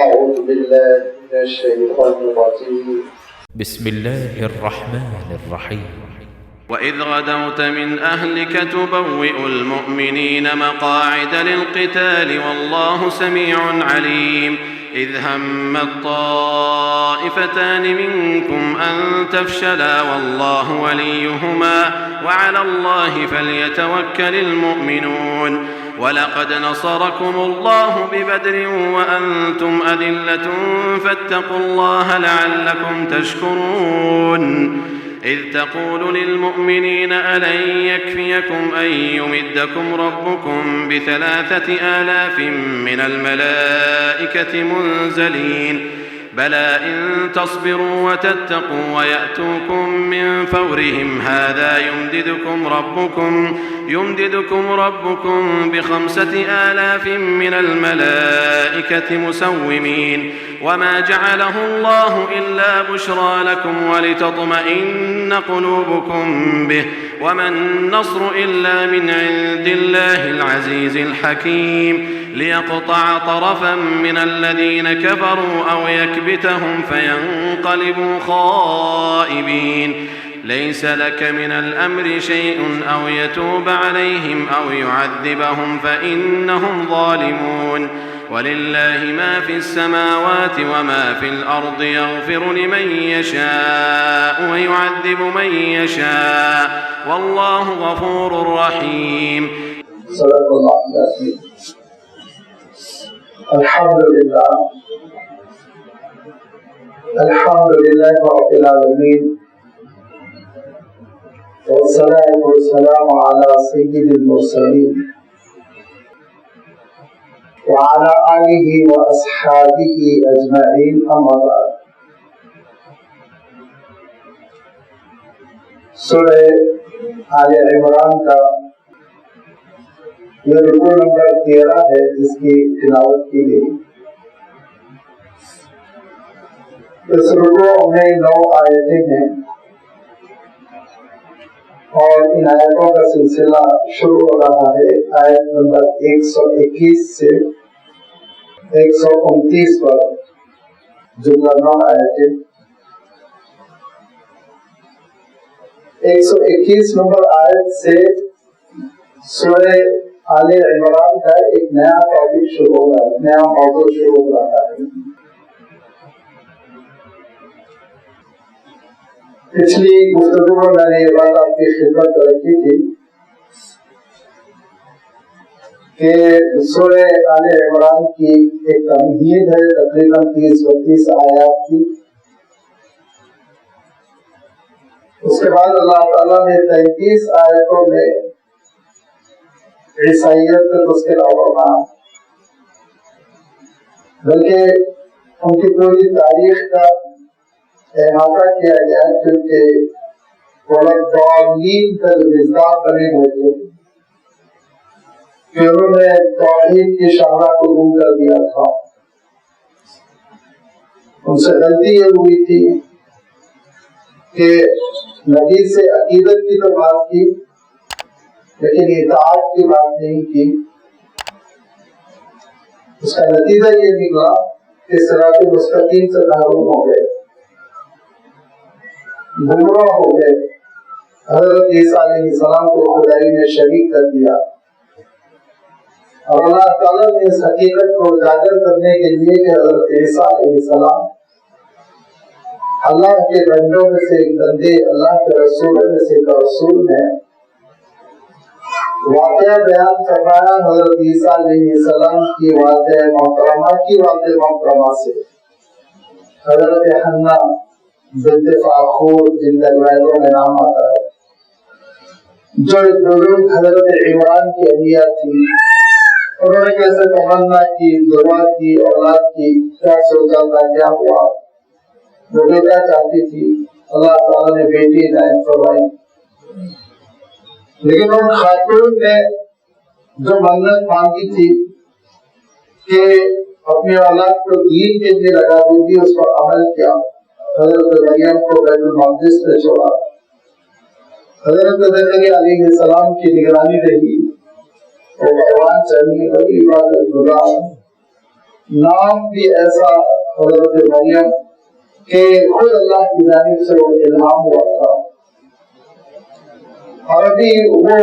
أعوذ بالله من الشيطان الرجيم بسم الله الرحمن الرحيم وإذ غدوت من أهلك تبوئ المؤمنين مقاعد للقتال والله سميع عليم إذ هم الطائفتان منكم أن تفشلا والله وليهما وعلى الله فليتوكل المؤمنون ولقد نصركم الله ببدر وأنتم أذلة فاتقوا الله لعلكم تشكرون إذ تقول للمؤمنين ألن يكفيكم أن يمدكم ربكم ب3,000 من الملائكة منزلين بلى إن تصبروا وتتقوا ويأتوكم من فورهم هذا يمددكم ربكم ب5,000 من الملائكة مسومين وما جعله الله إلا بشرى لكم ولتطمئن قلوبكم به وما النصر إلا من عند الله العزيز الحكيم ليقطع طرفا من الذين كفروا أو يكبتهم فينقلبوا خائبين ليس لك من الأمر شيء أو يتوب عليهم أو يعذبهم فإنهم ظالمون ولله ما في السماوات وما في الأرض يغفر لمن يشاء ويعذب من يشاء والله غفور رحيم صدق الله العظيم. الحمد لله رب العالمين والصلاة والسلام على سيد المرسلين وعلى آله وأصحابه أجمعين أما بعد. سورہ آل عمران کا یہ رکوع نمبر 13 ہے جس کی تلاوت کی گئی. اس رکوع میں 9 آیتیں ہیں اور ان آیتوں کا سلسلہ شروع ہو رہا ہے آیت نمبر 121 سے 129 پر جملہ 9 آیتیں. 121 نمبر آیت سے سورہ آل عمران کا ایک نیا ٹاپک شروع ہو رہا ہے، نیا موضوع شروع ہو رہا ہے. پچھلی گفتگو میں میں نے یہ بات آپ کی خدمت رکھی تھی کہ سورہ آل عمران کی ایک تمہید ہے تقریباً 30-32 آیات کی. اس کے بعد اللہ تعالیٰ نے 33 آیتوں میں عیسائیت کا تذکرہ فرمایا، بلکہ ان کی پوری تاریخ کا احاطہ کیا گیا کیونکہ والضالین کا جو مزداق بنے ہوئے تھے کہ انہوں نے توحید کی شاہراہ کو گم کر دیا تھا. ان سے غلطی یہ ہوئی تھی کہ نبی سے عقیدت کی تو بات کی لیکن اطاعت کی بات نہیں کی. اس کا نتیجہ یہ نکلا کہ صراط مستقیم سے محروم ہو گئے، گمراہ ہو گئے، حضرت عیسیٰ علیہ السلام کو خدائی میں شریک کر دیا. اور اللہ تعالیٰ نے اس حقیقت کو اجاگر کرنے کے لیے کہ حضرت عیسیٰ علیہ السلام اللہ کے بندوں میں سے ایک بندے، اللہ کے رسولوں میں سے ایک رسول ہے، واقعہ بیان فرمایا حضرت عیسیٰ علیہ السلام کی والدہ محترمہ سے، حضرت حنا بنت فاخور جن کا روایتوں میں نام آتا ہے، جو ایک بزرگ حضرت عمران کی اہلیہ تھی. انہوں نے کیسے تمنا کی، دعا کی، اولاد کی، کیا سوچا تھا، کیا ہوا؟ وہ بیٹا چاہتی تھی، اللہ تعالیٰ نے بیٹی عنایت فرمائی. لیکن ان خاتون نے جو منت مانگی تھی کہ اپنی اولاد کو دین کے لیے لگا دوں گی، اس پر عمل کیا. حضرت مریم کو بیت المقدس میں چھوڑا، حضرت زکریا علیہ السلام کی نگرانی رہی، وہ قرآن چڑھی، بڑی عبادت گزار، نام بھی ایسا حضرت مریم کہ خود اللہ کی جانب سے وہ الہام ہوا تھا، اور ابھی وہ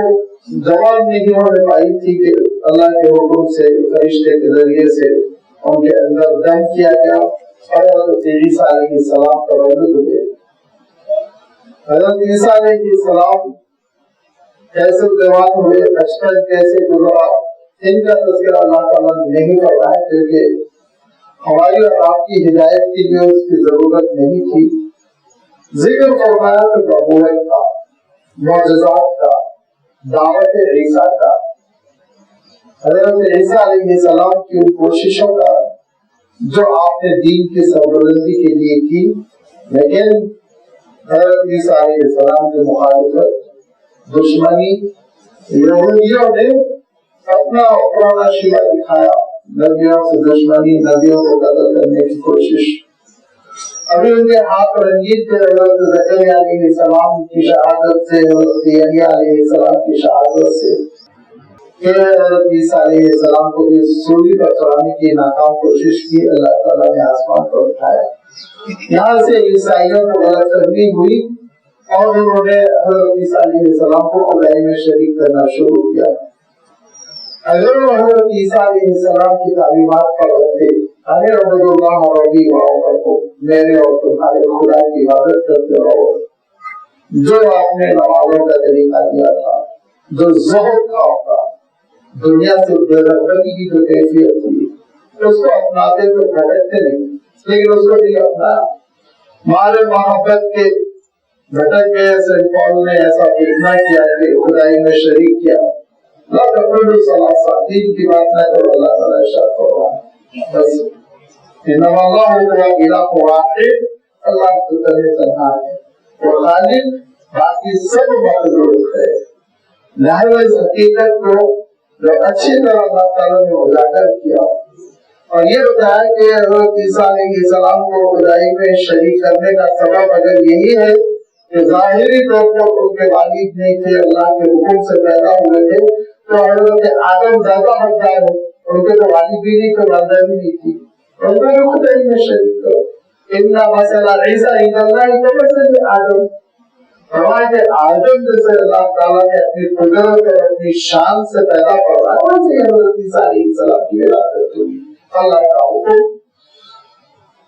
جواب نہیں ہونے پائی تھی کہ اللہ کے حکم سے فرشتے کے ذریعے سے ان کے اندر دم کیا گیا اور حضرت عیسیٰ علیہ السلام تولد ہوئے۔ حضرت عیسیٰ علیہ السلام کیسے جوان ہوئے، بچپن کیسے گزرا، ان کا تذکرہ اللہ تعالیٰ نے نہیں فرمایا، کیونکہ ہماری اور آپ کی ہدایت کے لیے اس کی ضرورت نہیں تھی۔ ذکر فرمایا تو نبوت کا، معجزات کا، دعوت عیسیٰ کا، حضرت عیسیٰ علیہ السلام کی ان کوششوں کا جو آپ نے دین کی سربلندی کے لیے کی، لیکن حضرت عیسیٰ علیہ السلام کی مخالفت، دشمنی، یہودیوں نے اپنا پرانا شیعہ دکھایا، نبیوں سے دشمنی، نبیوں کو قتل کرنے کی کوشش۔ ابھی ان کے ہاتھ رنگین تھے حضرت زکریا علیہ السلام کی شہادت سے، حضرت یحییٰ علیہ السلام کی شہادت سے، کہ حضرت عیسیٰ علیہ السلام کو بھی سولی پر چڑھانے کی ناکام کوشش کی، اللہ تعالیٰ نے آسمان پر اٹھایا۔ یہاں سے عیسائیوں کو غلط فہمی ہوئی اور انہوں نے حضرت عیسیٰ علیہ السلام کو خدائی میں شریک کرنا شروع کیا۔ اگر وہ حضرت عیسیٰ علیہ السلام کی تعلیمات پر رہتے، ارے عبد اللہ ربی و میرے اور تمہارے خدا کی عبادت کرتے رہو، جو آپ نے نمازوں کا طریقہ دیا تھا، جو زہد کا ہوتا، دنیا سے بے رغبتی کی جو کیفیت تھی، اس کو اپناتے تو بھٹکتے نہیں، لیکن اس کو نہیں اپنایا۔ ہمارے محبت کے بھٹک گئے سینٹ پال نے ایسا فتنہ کیا کہ خدائی میں شریک کیا۔ لا تقولوا ثلاثہ، دین کی بات نہ کرو، اللہ تعالیٰ ارشاد فرمایا بس انما اللہ هو الہ واحد، اللہ تو تنہا ہے، وہ خالق باقی سب مخلوق ہے۔ لہذا اس حقیقت کو جو اچھی طرح اللہ تعالیٰ نے اجاگر کیا اور یہ بتایا کہ حضرت عیسیٰ علیہ السلام کو خدائی میں شریک کرنے کا سبب اگر یہی ہے کہ ظاہری طور پر ان کے والد نہیں تھے، اللہ کے حکم سے پیدا ہوئے تھے، تو حضرت آدم زیادہ حقدار ہے، ان کے تو والد بھی نہیں تھے، والدہ بھی نہیں تھی، ان کو بھی خدائی میں شریک کرو۔ اِنَّ مَثَلَ عِیسیٰ عِندَ اللَّهِ كَمَثَلِ آدم، فرمایا کہ آدم جیسے اللہ تعالیٰ نے اپنی قدرت اور اپنی شان سے پیدا فرمایا، ویسے ہی حضرت عیسیٰ علیہ السلام کی ولادت ہوئی، اللہ کا حکم۔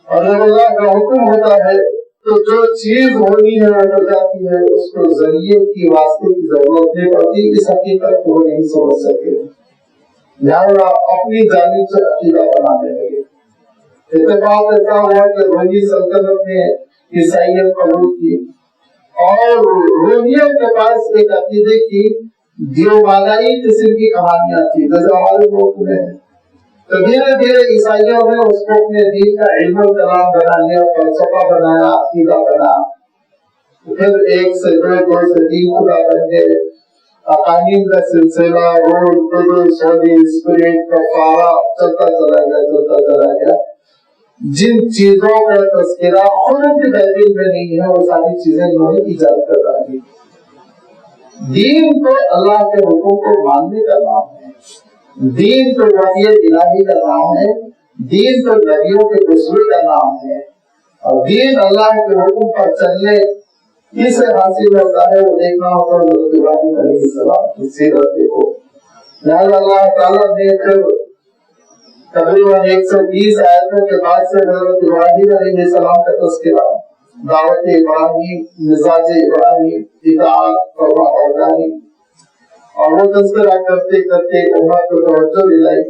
اور جب اللہ کا حکم ہوتا ہے تو جو چیز ہونی ہے وہ ہو جاتی ہے، اس کو ذریعے کی واسطے کی ضرورت نہیں پڑتی، اس حقیقت کو وہ نہیں سمجھ سکے، لہذا اپنی جانب سے عقیدہ بنانے لگے۔ اتفاق ایسا ہوا کہ رومی سلطنت نے عیسائیت قبول کی اور رومیوں کے پاس ایک عقیدے کی دیوبادائی قسم کی کہانیاں تھی، جیسے ہمارے ملک میں، تو دھیرے دھیرے عیسائیوں نے اس کو اپنے دین کا علم و کلام بنا لیا، فلسفہ بنایا، عقیدہ بنا، پھر ایک سے دو سے تین خدا بن گئے، اقانیم کا سلسلہ، روح قدس، ہولی اسپرٹ، کفارہ چلتا چلا گیا۔ جن چیزوں کا تذکرہ خود کی بائبل میں نہیں ہے، وہ ساری چیزیں انہوں نے ایجاد کر ڈالی۔ دین تو اللہ کے حکم کو ماننے کا نام ہے، دین تو وحی الہی کا نام ہے، دین تو نبیوں کے رسول کا نام ہے، اور دین اللہ کے حکم پر چلنے کسے حاصل ہوتا ہے وہ دیکھنا ہوتا ہے۔ حضرت ابراہیم علیہ السلام کی سیرت دیکھو، لہذا اللہ تعالیٰ نے پھر تقریباً 120 آیتوں کے بعد سے حضرت ابراہیم علیہ السلام کا تذکرہ، دعوت ابراہیم، مزاج ابراہیم، اطاعت، فرمانبرداری، اور وہ تذکرہ کرتے کرتے امت کو توجہ دلائی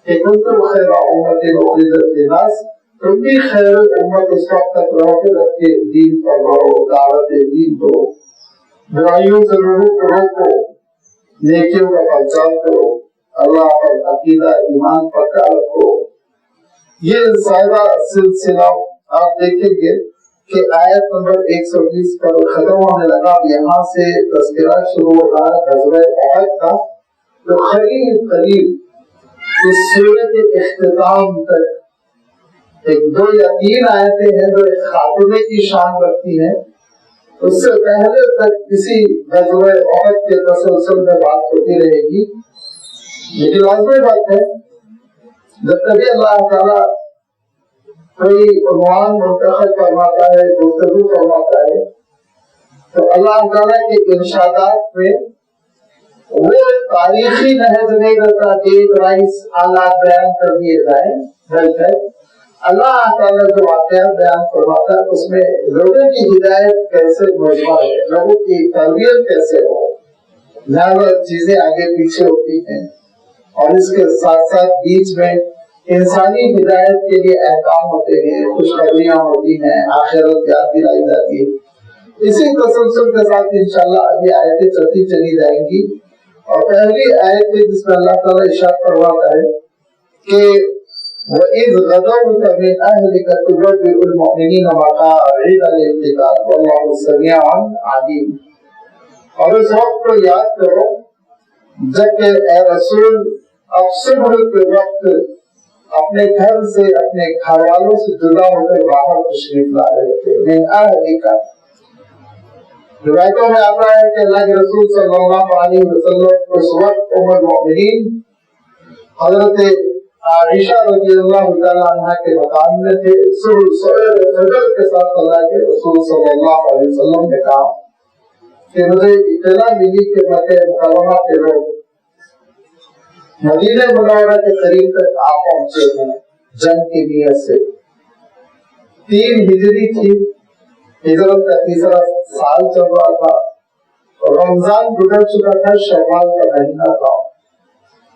کہ کنتم خیر امت اخرجت للناس، تم بھی خیر امت اس وقت تک رہو کہ رکھ کے دین پر رہو، دعوت دین دو، برائیوں سے لوگوں کو روکو، نیکیوں کا پرچار کرو، اللہ پر عقیدہ ایمان پکا رکھو۔ یہ سارا سلسلہ آپ دیکھیں گے کہ آیت نمبر 120 پر ختم ہونے لگا، یہاں سے تذکرہ شروع ہو رہا ہے غزوہ احد کا، تو قریب اس سورۃ کے اختتام تک ایک 2 یا 3 آیتیں ہیں جو ایک خاتمے کی شان رکھتی ہیں۔ اس سے پہلے تک کسی غزوہ احد کے تسلسل میں بات ہوتی رہے گی، لیکن لازمی بات ہے جب کبھی اللہ تعالیٰ کوئی عنوان منتخب فرماتا ہے، گفتگو فرماتا ہے، تو اللہ تعالیٰ کے ارشادات میں وہ تاریخی نہج نہیں رہتا کہ ایک رائس حالات بیان کر دیے جائیں، بلکہ اللہ تعالیٰ جو واقعات بیان فرماتا ہے اس میں لوگوں کی ہدایت کیسے مجمع ہے، لوگوں کی تربیت کیسے ہو، زیادہ چیزیں آگے پیچھے ہوتی ہیں، اور اس کے ساتھ ساتھ بیچ میں انسانی ہدایت کے لیے احکام ہوتے ہیں، خوشخبریاں ہوتی ہیں، آخرت یاد دلائی جاتی ہے۔ اسی تسلسل کے ساتھ انشاءاللہ ابھی آیتیں چلتی چلی جائیں گی، اور پہلی آیت ہے جس میں اللہ تعالیٰ ارشاد فرماتا ہے کہ وَإِذْ غَدَوْتَ مِنْ أَهْلِكَ تُبَوِّئُ الْمُؤْمِنِينَ مَقَاعِدَ لِلْقِتَالِ وَاللَّهُ سَمِيعٌ عَلِيمٌ۔ اور اس وقت کو یاد کرو جب کہ اے رسول اب صبح کے وقت اپنے گھر سے، اپنے گھر والوں سے جدا ہو کر باہر تشریف لا رہے تھے۔ من اہلک، روایتوں میں آتا ہے کہ اللہ کے رسول صلی اللہ علیہ وسلم اس وقت ام المؤمنین حضرت عائشہ رضی اللہ تعالیٰ عنہ کے مکان میں تھے۔ فجر کے ساتھ اللہ کے رسول صلی اللہ علیہ وسلم نے کہا کہ مجھے اطلاع ملی کہ مکہ مکرمہ کے لوگ مدینہ منورہ کے قریب تک آ پہنچے ہیں جنگ کی نیت سے۔ 3 ہجری تھی، ہجرت کا تیسرا سال چل رہا تھا، رمضان گزر چکا تھا، شوال کا مہینہ تھا،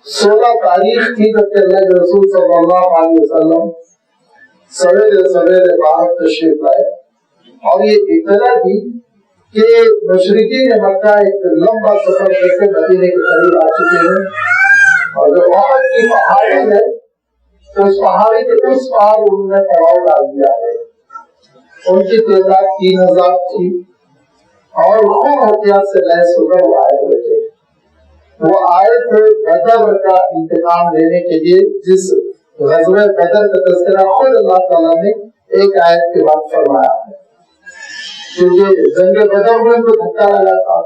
16 تاریخ تھی جب کہ اللہ کے رسول صلی اللہ علیہ وسلم سویرے سویرے باہر تشریف لائے، اور یہ اطلاع دی کہ مشرکین مکہ ایک لمبا سفر کر کے مدینے کے قریب آ چکے ہیں، اور جو احد کی پہاڑی ہے تو اس پہاڑی کے اس پار انہوں نے پڑاؤ ڈال دیا ہے۔ ان کی تعداد 3000 تھی، اور خوب ہتھیار سے لیس ہو کر وہ آئے ہوئے تھے۔ وہ آئے تھے بدر کا انتقام لینے کے لیے، جس غزوہ بدر کا تذکرہ خود اللہ تعالیٰ نے ایک آیت کے بعد فرمایا ہے، کیونکہ جنگ بدر میں تو دھکا لگا تھا۔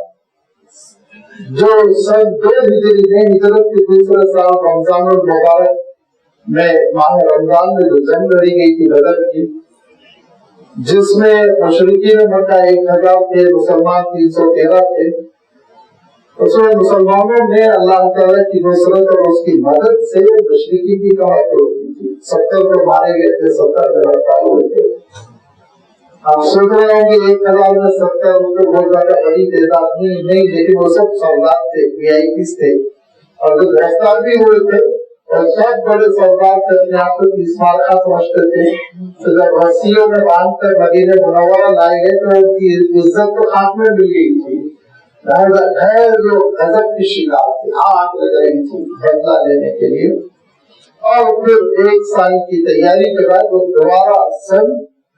جو سن 2 ہجری میں ہجرت کے دوسرے سال رمضان المبارک میں ماہ رمضان میں جو جنگ لڑی گئی تھی بدر کی، جس میں مشرکین مکہ 1000 تھے، مسلمان 313 تھے، اس میں مسلمانوں نے اللہ تعالیٰ کی نصرت اور اس کی مدد سے مشرکین کی کمر توڑ دی تھی۔ 70 تو مارے گئے تھے، 70 گرفتار ہوئے تھے۔ آپ سوچ رہے ہوں کہ 1000 میں 70 بہت زیادہ بڑی تعداد نہیں، لیکن وہ سب سردار تھے، VIPs تھے، اور جو گرفتار بھی ہوئے تھے اور سب بڑے سردار تھے، اپنے آپ کو اسمار خاں سمجھتے تھے، تو جب رسیوں میں باندھ کر مدینہ منورہ لائے گئے تو ان کی عزت تو خاک میں مل گئی تھی، جو غضب کی شکار تھی، آگ لگ رہی تھی بدلہ لینے کے لیے۔ اور پھر 1 سال کی تیاری کے بعد وہ دوبارہ سن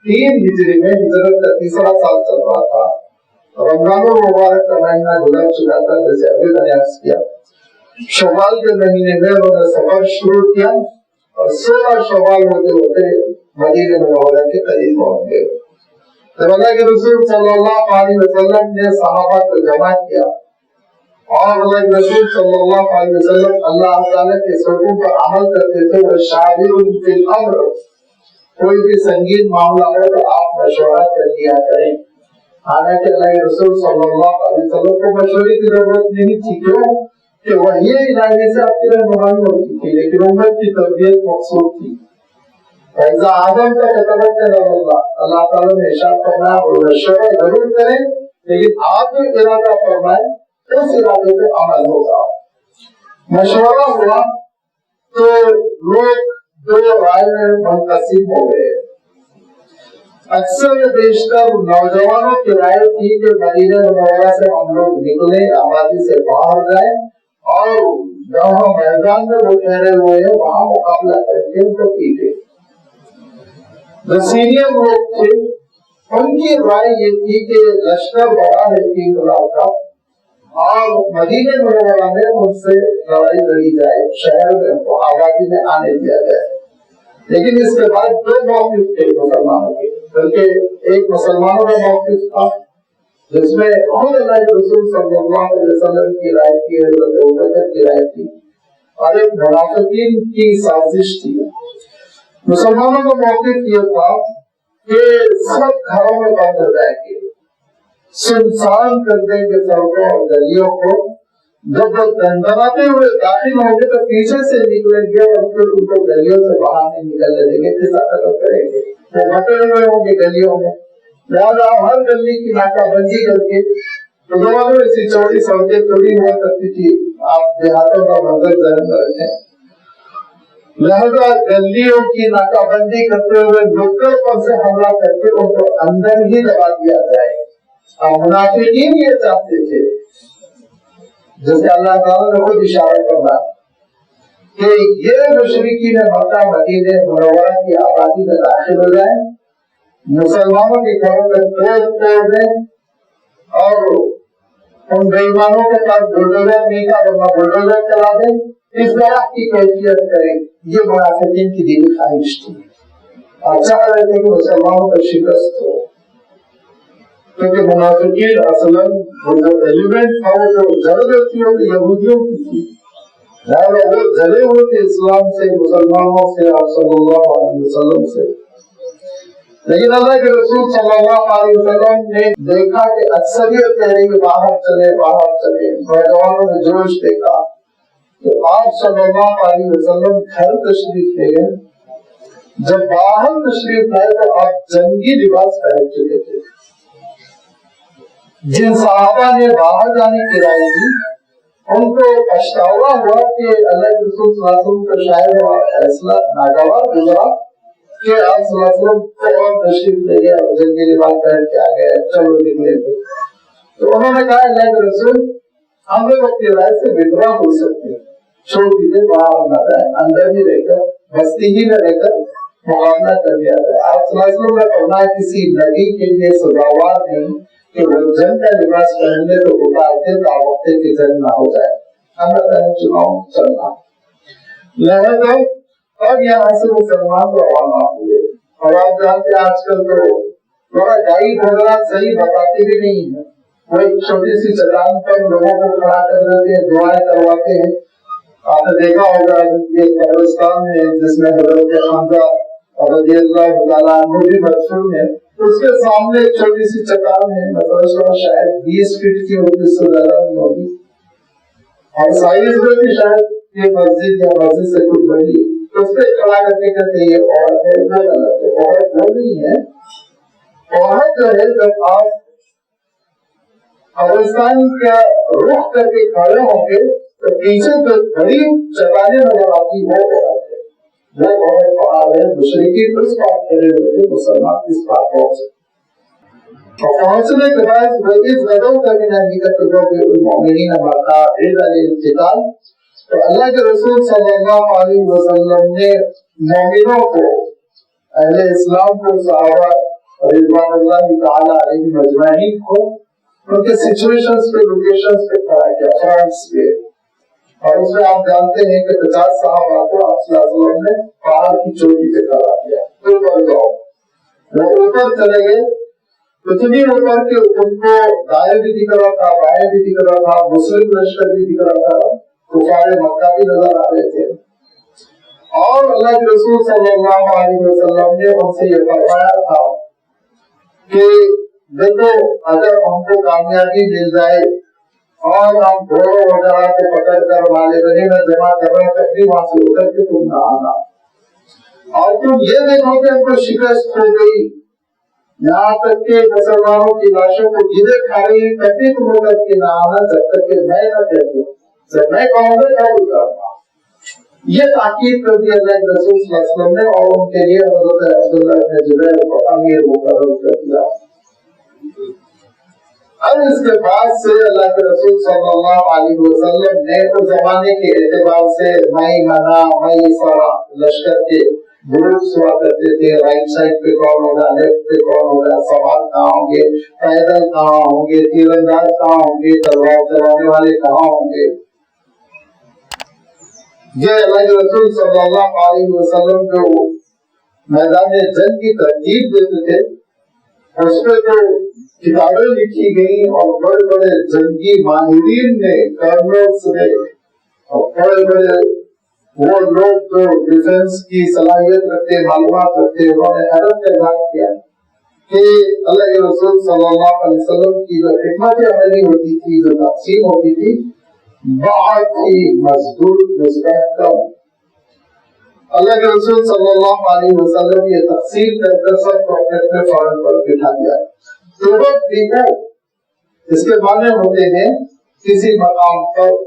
3 ہجری میں ہجرت کا تیسرا سال چل رہا تھا، رمضان المبارک کا مہینہ گزر چکا تھا، جیسے ابھی میں نے عرض کیا۔ شوال کے مہینے میں انہوں نے سفر شروع کیا، اور 16 شوال ہوتے ہوتے مدینہ منورہ کے قریب پہنچ گئے۔ جب اللہ کے رسول صلی اللہ علیہ وسلم نے صحابہ کو جمع کیا، اور اللہ کے رسول صلی اللہ علیہ وسلم اللہ تعالیٰ کے حکم پر عمل کرتے تھے، وہ شاہر فی الامر، کوئی بھی سنگین معاملہ ہو تو آپ مشورہ کر لیا کریں۔ حالانکہ اللہ کے رسول صلی اللہ علیہ وسلم کو مشورے کی ضرورت نہیں تھی، کیوں کہ وحی الہی سے آپ کی رہنمائی ہوتی تھی، لیکن امت کی تربیت مقصود تھی۔ فیضا آدم کا توکل اللہ تعالیٰ نے ارشاد فرمایا اور مشورہ ضرور کریں، لیکن آپ جو ارادہ فرمائیں اس ارادے پہ عمل ہوگا۔ مشورہ ہوا تو لوگ 2 رائے میں منقسم ہو گئے۔ اکثر بیشتر نوجوانوں کی رائے تھی کہ مدینہ منورہ سے ہم لوگ نکلیں، آبادی سے باہر جائیں، اور جہاں میدان میں وہ ٹھہرے ہوئے ہیں وہاں مقابلہ کر کے ان کو پیٹے۔ جو سینئر لوگ تھے ان کی رائے یہ تھی کہ لشکر بڑا ہے 3 لاکھ کا، اور مدینہ منورہ میں ان سے لڑائی لڑی جائے، شہر میں آبادی میں آنے دیا جائے۔ لیکن اس کے بعد 2 موقف تھے مسلمانوں کے، بلکہ ایک مسلمانوں کا موقف تھا جس میں خود اللہ کے رسول صلی اللہ علیہ وسلم کی رائے تھی، حضرت ابوبکر کی رائے تھی، اور ایک منافقین کی سازش تھی۔ مسلمانوں کا موقف یہ تھا کہ سب گھروں میں بند ہو جائیں گے، سنسان کر دیں گے سڑکوں اور گلیوں کو، جب وہ دندناتے ہوئے داخل ہوں گے تو پیچھے سے نکلیں گے اور پھر ان کو گلیوں سے باہر نہیں نکلنے دیں گے، کسا قدر کریں گے، وہ بٹے ہوئے ہوں گے گلیوں میں، لہٰذا ہر گلی کی ناکہ بندی کر کے، تو زمانے میں ایسی چوڑی سڑکیں تھوڑی ہوا کرتی تھی، آپ دیہاتوں کا منظر ذہن میں رکھیں، لہذا گلیوں کی ناکہ بندی کرتے ہوئے نکڑ پر سے حملہ کر کے ان کو اندر ہی دبا دیا جائے۔ اور منافقین یہ چاہتے تھے، جیسے اللہ تعالیٰ نے خود اشارہ کرنا کہ یہ مشرکین مکہ مدینہ منورہ کی آبادی میں داخل ہو جائیں، مسلمانوں کے گھروں میں توڑ دیں اور ان بے ایمانوں کے پاس بلڈوزر نہیں تھا ورنہ بلڈوزر چلا دیں، اس طرح کی کیفیت کریں۔ یہ منافقین کی دلی خواہش تھی اور چاہ رہے تھے کہ مسلمانوں کا شکست ہو، کیونکہ منافقین اصلاً وہ جو ایلیمنٹ تھا وہ جو ضرورت تھی وہ یہودیوں کی تھی، لہٰذا وہ جلے ہوئے تھے اسلام سے، مسلمانوں سے، آپ صلی اللہ علیہ وسلم سے۔ لیکن اللہ کے رسول صلی اللہ علیہ وسلم نے دیکھا کہ اکثریت کہہ رہی کہ باہر چلے باہر چلے، نوجوانوں میں جوش دیکھا، تو آپ صلی اللہ علیہ وسلم گھر تشریف لے گئے۔ جب باہر تشریف لائے تو آپ جنگی لباس پہن چکے تھے۔ جن صحابہ نے باہر جانے کی رائے دی ان کو پچھتاوا ہوا کہ اللہ کے رسول صلی اللہ علیہ وسلم کا شاید ہوا فیصلہ ناگوار گزرا کہ آپ صلی اللہ علیہ وسلم فوراً تشریف لے گئے اور جنگی لباس پہن کے آ گئے، چلو نکلیں گے۔ تو انہوں نے کہا اللہ کے رسول ہم لوگ اپنی رائے سے وڈرا ہو سکتے، چھوڑ دیجیے، باہر نہ جائیں، اندر ہی رہ کر بستی ہی میں رہ کر مقابلہ کر لیا جائے۔ آپ صلی اللہ علیہ وسلم نے فرمایا کسی نبی کے لیے سزاوار نہیں کہ وہ جنگ کا لباس پہن لے تو اتارتے دعوتے کی جنگ نہ ہو جائے، ہمیں پہن چناؤ چلنا۔ لہذا اب یہاں سے مسلمان روانہ ہوئے، اور آپ جانتے آج کل تو بڑا گائیڈ وغیرہ صحیح بتاتے بھی نہیں ہیں، وہ ایک چھوٹی سی چٹان پر لوگوں کو کھڑا کر دیتے ہیں، دعائیں کرواتے ہیں۔ آپ نے دیکھا ہوگا ایک قبرستان ہے جس میں حضرت حمزہ رضی اللہ تعالیٰ عنہ بھی مدفون ہے، اس کے سامنے ایک چھوٹی سی چٹان ہے، مطلب شاید 20 فٹ کی ہوگی، اس سے زیادہ نہیں ہوگی، اور سائز میں بھی شاید یہ مسجد یا مسجد سے کچھ بڑی، اس پہ کھڑا کر کے کہتے یہ عورت ہے، وہ غلط ہے، عورت وہ نہیں ہے۔ عورت جو ہے جب آپ قبرستان کا رخ کر کے کھڑے ہوں گے تو پیچھے جو بڑی چٹانیں نظر آتی وہ عورت ہے، وہ عورت پہاڑ ہے۔ مشرکین اس بات کرے ہوئے تھے، مسلمان اس بات پہنچے، اور پہنچنے کے بعد وہ اس غدو کا بھی نہیں کرتے ہوئے المؤمنین مقاعد للقتال، تو اللہ کے رسول صلی اللہ علیہ وسلم نے مومنوں کو، اہل اسلام کو، صحابہ رضوان اللہ تعالی علیہم اجمعین کو ان کے سچویشنز پہ، لوکیشنز پہ کھڑا کیا، فرانس پہ، اور اس میں آپ جانتے ہیں کہ 50 صحابہ کو آپ صلی اللہ علیہ وسلم نے پہاڑ کی چوٹی پہ کھڑا کیا، اوپر جاؤ، وہ اوپر چلے گئے، اتنی اوپر کہ ان کو دائیں بھی دکھ رہا تھا، بائیں بھی دکھ رہا تھا، مسلم لشکر بھی دکھ رہا تھا، کفار مکہ بھی نظر آ رہے تھے، اور اللہ کے رسول صلی اللہ علیہ وسلم نے ان سے یہ فرمایا تھا کہ دیکھو اگر ہم کو کامیابی مل جائے اور ہم گھوڑوں وغیرہ کو پکڑ کر مالے گنے میں جمع کر رہے ہیں، تب بھی وہاں سے اتر کے تم نہ آنا، اور تم یہ دیکھو کہ ان کو شکست ہو گئی، یہاں تک کہ مسلمانوں کی لاشوں کو گرے کھا رہی، تب بھی تم اتر کے نہ آنا جب تک کہ میں نہ کہہ دوں، جب میں کہوں گا تب اترنا۔ یہ تاکید کر دی اللہ کے رسول صلی اللہ علیہ وسلم نے، اور ان کے لیے حضرت عبداللہ بن زبیر کو امیر مقرر کر دیا۔ اب اس کے بعد سے اللہ کے رسول صلی اللہ علیہ وسلم نے اس زمانے کے اعتبار سے میمنہ، میسرہ لشکر کے گروپس ہوا کرتے تھے، رائٹ سائڈ پہ کون ہوگا، لیفٹ پہ کون ہوگا، سوار کہاں ہوں گے، پیدل کہاں ہوں گے، تیر انداز کہاں ہوں گے، تلوار چلانے والے کہاں ہوں گے۔ یہ اللہ کے رسول صلی اللہ علیہ وسلم جو میدان جنگ کی ترتیب دیتے تھے، اس پہ تو کتابیں لکھی گئی اور بڑے بڑے جنگی ماہرین نے، کرنلز نے اور بڑے بڑے وہ لوگ جو ڈیفینس کی صلاحیت رکھتے معلومات رکھتے انہوں نے حیرت کا اظہار کیا کہ اللہ کے رسول صلی اللہ علیہ وسلم کی جو حکمت عملی ہوتی تھی جو تقسیم ہوتی تھی بہت ہی مضبوط مستحکم. اللہ کے رسول صلی اللہ علیہ وسلم یہ تقسیم کر سب کو اپنے اپنے فارن پر بٹھا دیا. تو اس کے معنی ہوتے ہیں کسی مقام پر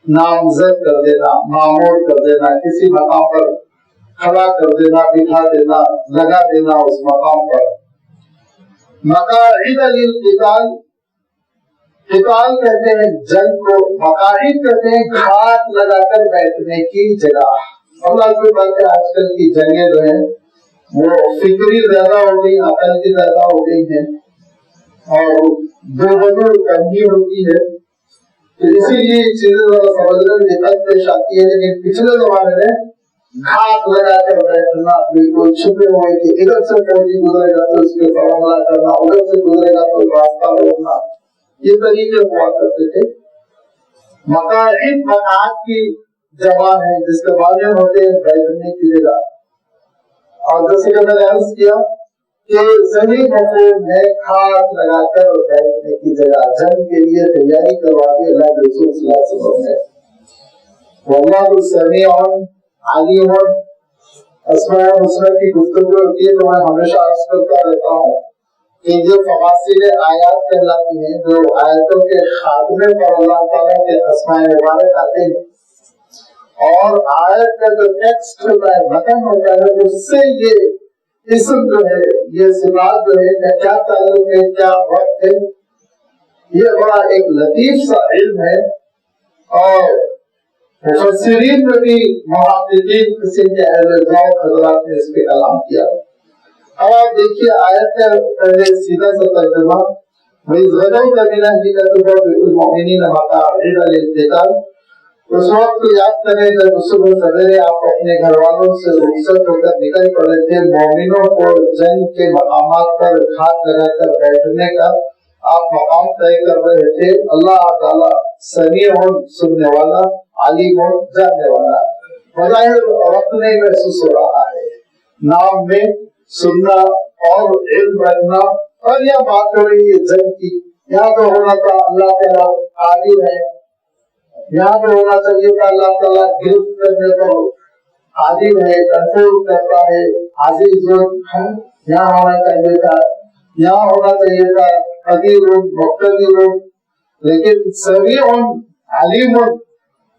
نامزد کر دینا، معمور کر دینا، کسی مقام پر کھڑا کر دینا، بٹھا دینا، لگا دینا اس مقام پر. مقاعد للقتال، قتال کہتے ہیں جنگ کو، مقاعد کہتے ہیں گھاٹ لگا کر بیٹھنے کی جگہ. اللہ کی بات ہے آج کل کی جنگیں جو ہیں وہ فکری زیادہ ہو گئی، عقل کی زیادہ ہو گئی ہیں اور دو بدو تنگی ہوتی ہے. تو اسی لیے چیزیں ذرا سمجھنے میں دقت پیش آتی ہے. لیکن پچھلے زمانے میں گھاٹ لگا کر بیٹھنا بالکل چھپے ہوئے کہ ادھر سے فوجی گزرے گا تو اس کے اوپر حملہ کرنا، ادھر سے گزرے گا تو راستہ روکنا، یہ طریقے ہوا کرتے تھے. مقاعد مقاعد کی جمع ہے جس کے معنی ہوتے ہیں بیٹھنے کی جگہ. اور جیسے کہ میں نے عرض کیا کہ صحیح مفہوم ہے کھاٹ لگا کر بیٹھنے کی جگہ. جنگ کے لیے تیاری کروا کے اللہ کے رسول صلی اللہ علیہ وسلم نے. واللہ سمیع علیم. اسماء الحسنی کی گفتگو ہوتی ہے تو میں ہمیشہ عرض کرتا رہتا ہوں کہ جو فواصل آیات کہلاتی ہیں، جو آیتوں کے خاتمے پر اللہ تعالیٰ کے اسماء مبارک آتے ہیں اور آیت کا جو ٹیکسٹ ہوتا ہے، متن ہوتا ہے، اس سے یہ اسم جو ہے، یہ صفات جو ہے کیا تعلق ہے، کیا وقت ہے، یہ بڑا ایک لطیف سا علم ہے. اور مفسرین میں بھی محققین قسم کے اہل ذوق حضرات نے اس پہ کلام کیا. اب آپ دیکھیے آیت کا پہلے سیدھا سا ترجمہ وَإِذْ غَدَوْتَ مِنْ أَهْلِكَ تُبَوِّئُ الْمُؤْمِنِينَ مَقَاعِدَ لِلْقِتَالِ. اس وقت کو یاد کریں جب صبح سویرے آپ اپنے گھر والوں سے رخصت ہو کر نکل پڑے تھے، مومنوں کو جنگ کے مقامات پر گھاٹ لگا کر بیٹھنے کا آپ مقام طے کر رہے تھے. اللہ تعالیٰ سمیع سننے والا، علیم جاننے والا. بظاہر وقت نہیں محسوس ہو رہا ہے، نام میں سننا اور علم رکھنا. اور یہ بات ہو رہی ہے جنگ کی، یہاں تو ہونا تھا اللہ تعالیٰ قادر ہے، یہاں پہ ہونا چاہیے تھا اللہ تعالیٰ گرفت کرنے پر قادر ہے، کنٹرول کرتا ہے، عزیز ہے. یہاں ہونا چاہیے تھا، یہاں ہونا چاہیے تھا قدیر مقتدر. لیکن سمیع علیم،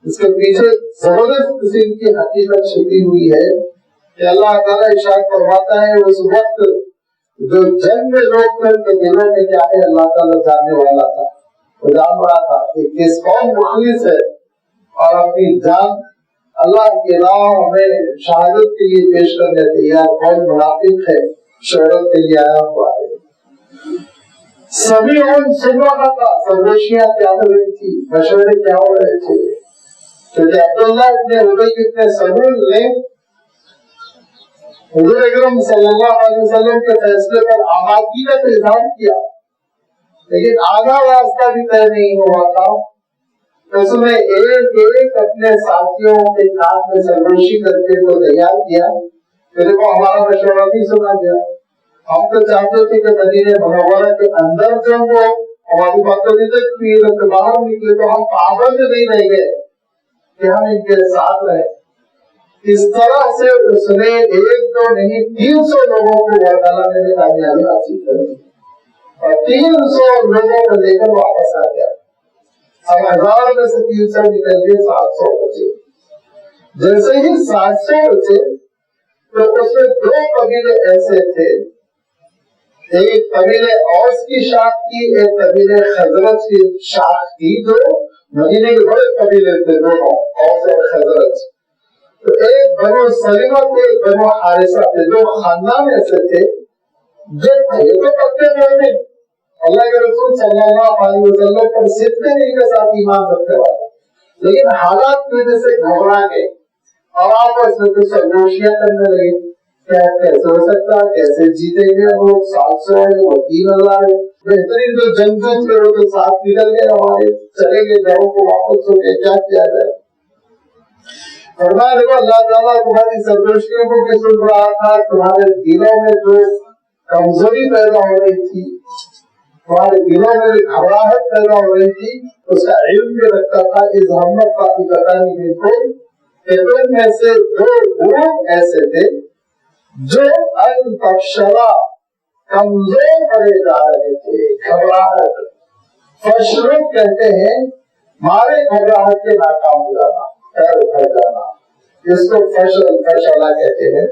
اس کے پیچھے زبردست قسم کی حقیقت چھپی ہوئی ہے کہ اللہ تعالیٰ ارشاد فرماتا ہے اس وقت جو جنگ میں لوگ تھے کہ دلوں میں کیا ہے اللہ تعالیٰ جاننے والا تھا. وہ جان رہا تھا کہ کس قوم مخلص ہے اور اپنی جان اللہ کی راہ میں شہادت کے لیے پیش کرنے تیار، کون منافق ہے شہادت کے لیے آیا ہوا ہے. سبھی سن رہا تھا، سرگوشیاں کیا ہو رہی تھی، مشورے کیا ہو رہے تھے. کیونکہ عبداللہ ابن ابی ابن سلول نے حضور اکرم صلی اللہ علیہ وسلم کے فیصلے پر آمادگی کا اظہار کیا، لیکن آگا راستہ بھی طے نہیں ہوا تھا. اس میں ایک اپنے ساتھیوں کے کام میں سرگوشی کر کے کو تیار کیا. پھر وہ ہمارا مشورہ نہیں سنا گیا. ہم تو چاہتے تھے کہ مدینہ منورہ کے اندر جو وہ ہماری مقصد کی باہر نکلے تو ہم پابند نہیں رہ گئے کہ ہم ان کے ساتھ رہے. اس طرح سے اس نے ایک دو نہیں 300 لوگوں کو ڈالانے میں کامیابی حاصل کری اور 300 لوگوں کو لے کر واپس آ گیا. اب 1000 میں سے 300 نکل کے 700 بچے. جیسے ہی 700 بچے تو اس میں 2 قبیلے ایسے تھے، ایک قبیلے اوس کی شاخ کی، ایک قبیلے خزرج کی شاخ کی، جو مدینے کے بڑے قبیلے تھے دونوں، اوس اور خزرج. تو ایک بنو سلمہ تھے، ایک بنو حارثہ تھے، جو خاندان ایسے تھے جو تھے تو پکے مومن، اللہ کے رسول صلی اللہ علیہ وسلم پر صدق کے ساتھ ایمان رکھنے والے، لیکن حالات کی وجہ سے گھبرا گئے اور آپس میں کچھ سرگوشیاں کرنے لگے. کیسے ہو سکتا ہے، کیسے جیتیں گے ہم لوگ، 700 ہے وہ 3000 ہے، بہترین جو جنگجو تھے وہ تو ساتھ نکل گئے ہمارے، چلے گئے گھروں کو واپس ہو کے کیا کیا جائے. فرمایا دیکھو اللہ تعالیٰ تمہاری سرگوشیوں کو کہ سن رہا تھا، تمہارے دلوں میں جو کمزوری پیدا ہو رہی تھی، تمہارے دلوں میں جو گھبراہٹ پیدا ہو رہی تھی، اس کا علم بھی رکھتا تھا۔ اس ہمت کا پتہ نہیں بالکل کہ تم میں سے دو گروپ ایسے تھے جو انتشلا کمزور پڑے جا رہے تھے، گھبراہٹ فشرب کہتے ہیں، مارے گھبراہٹ کے ناکام ہو جانا، پیر اکھڑ جانا، جس کو فشلا کہتے ہیں۔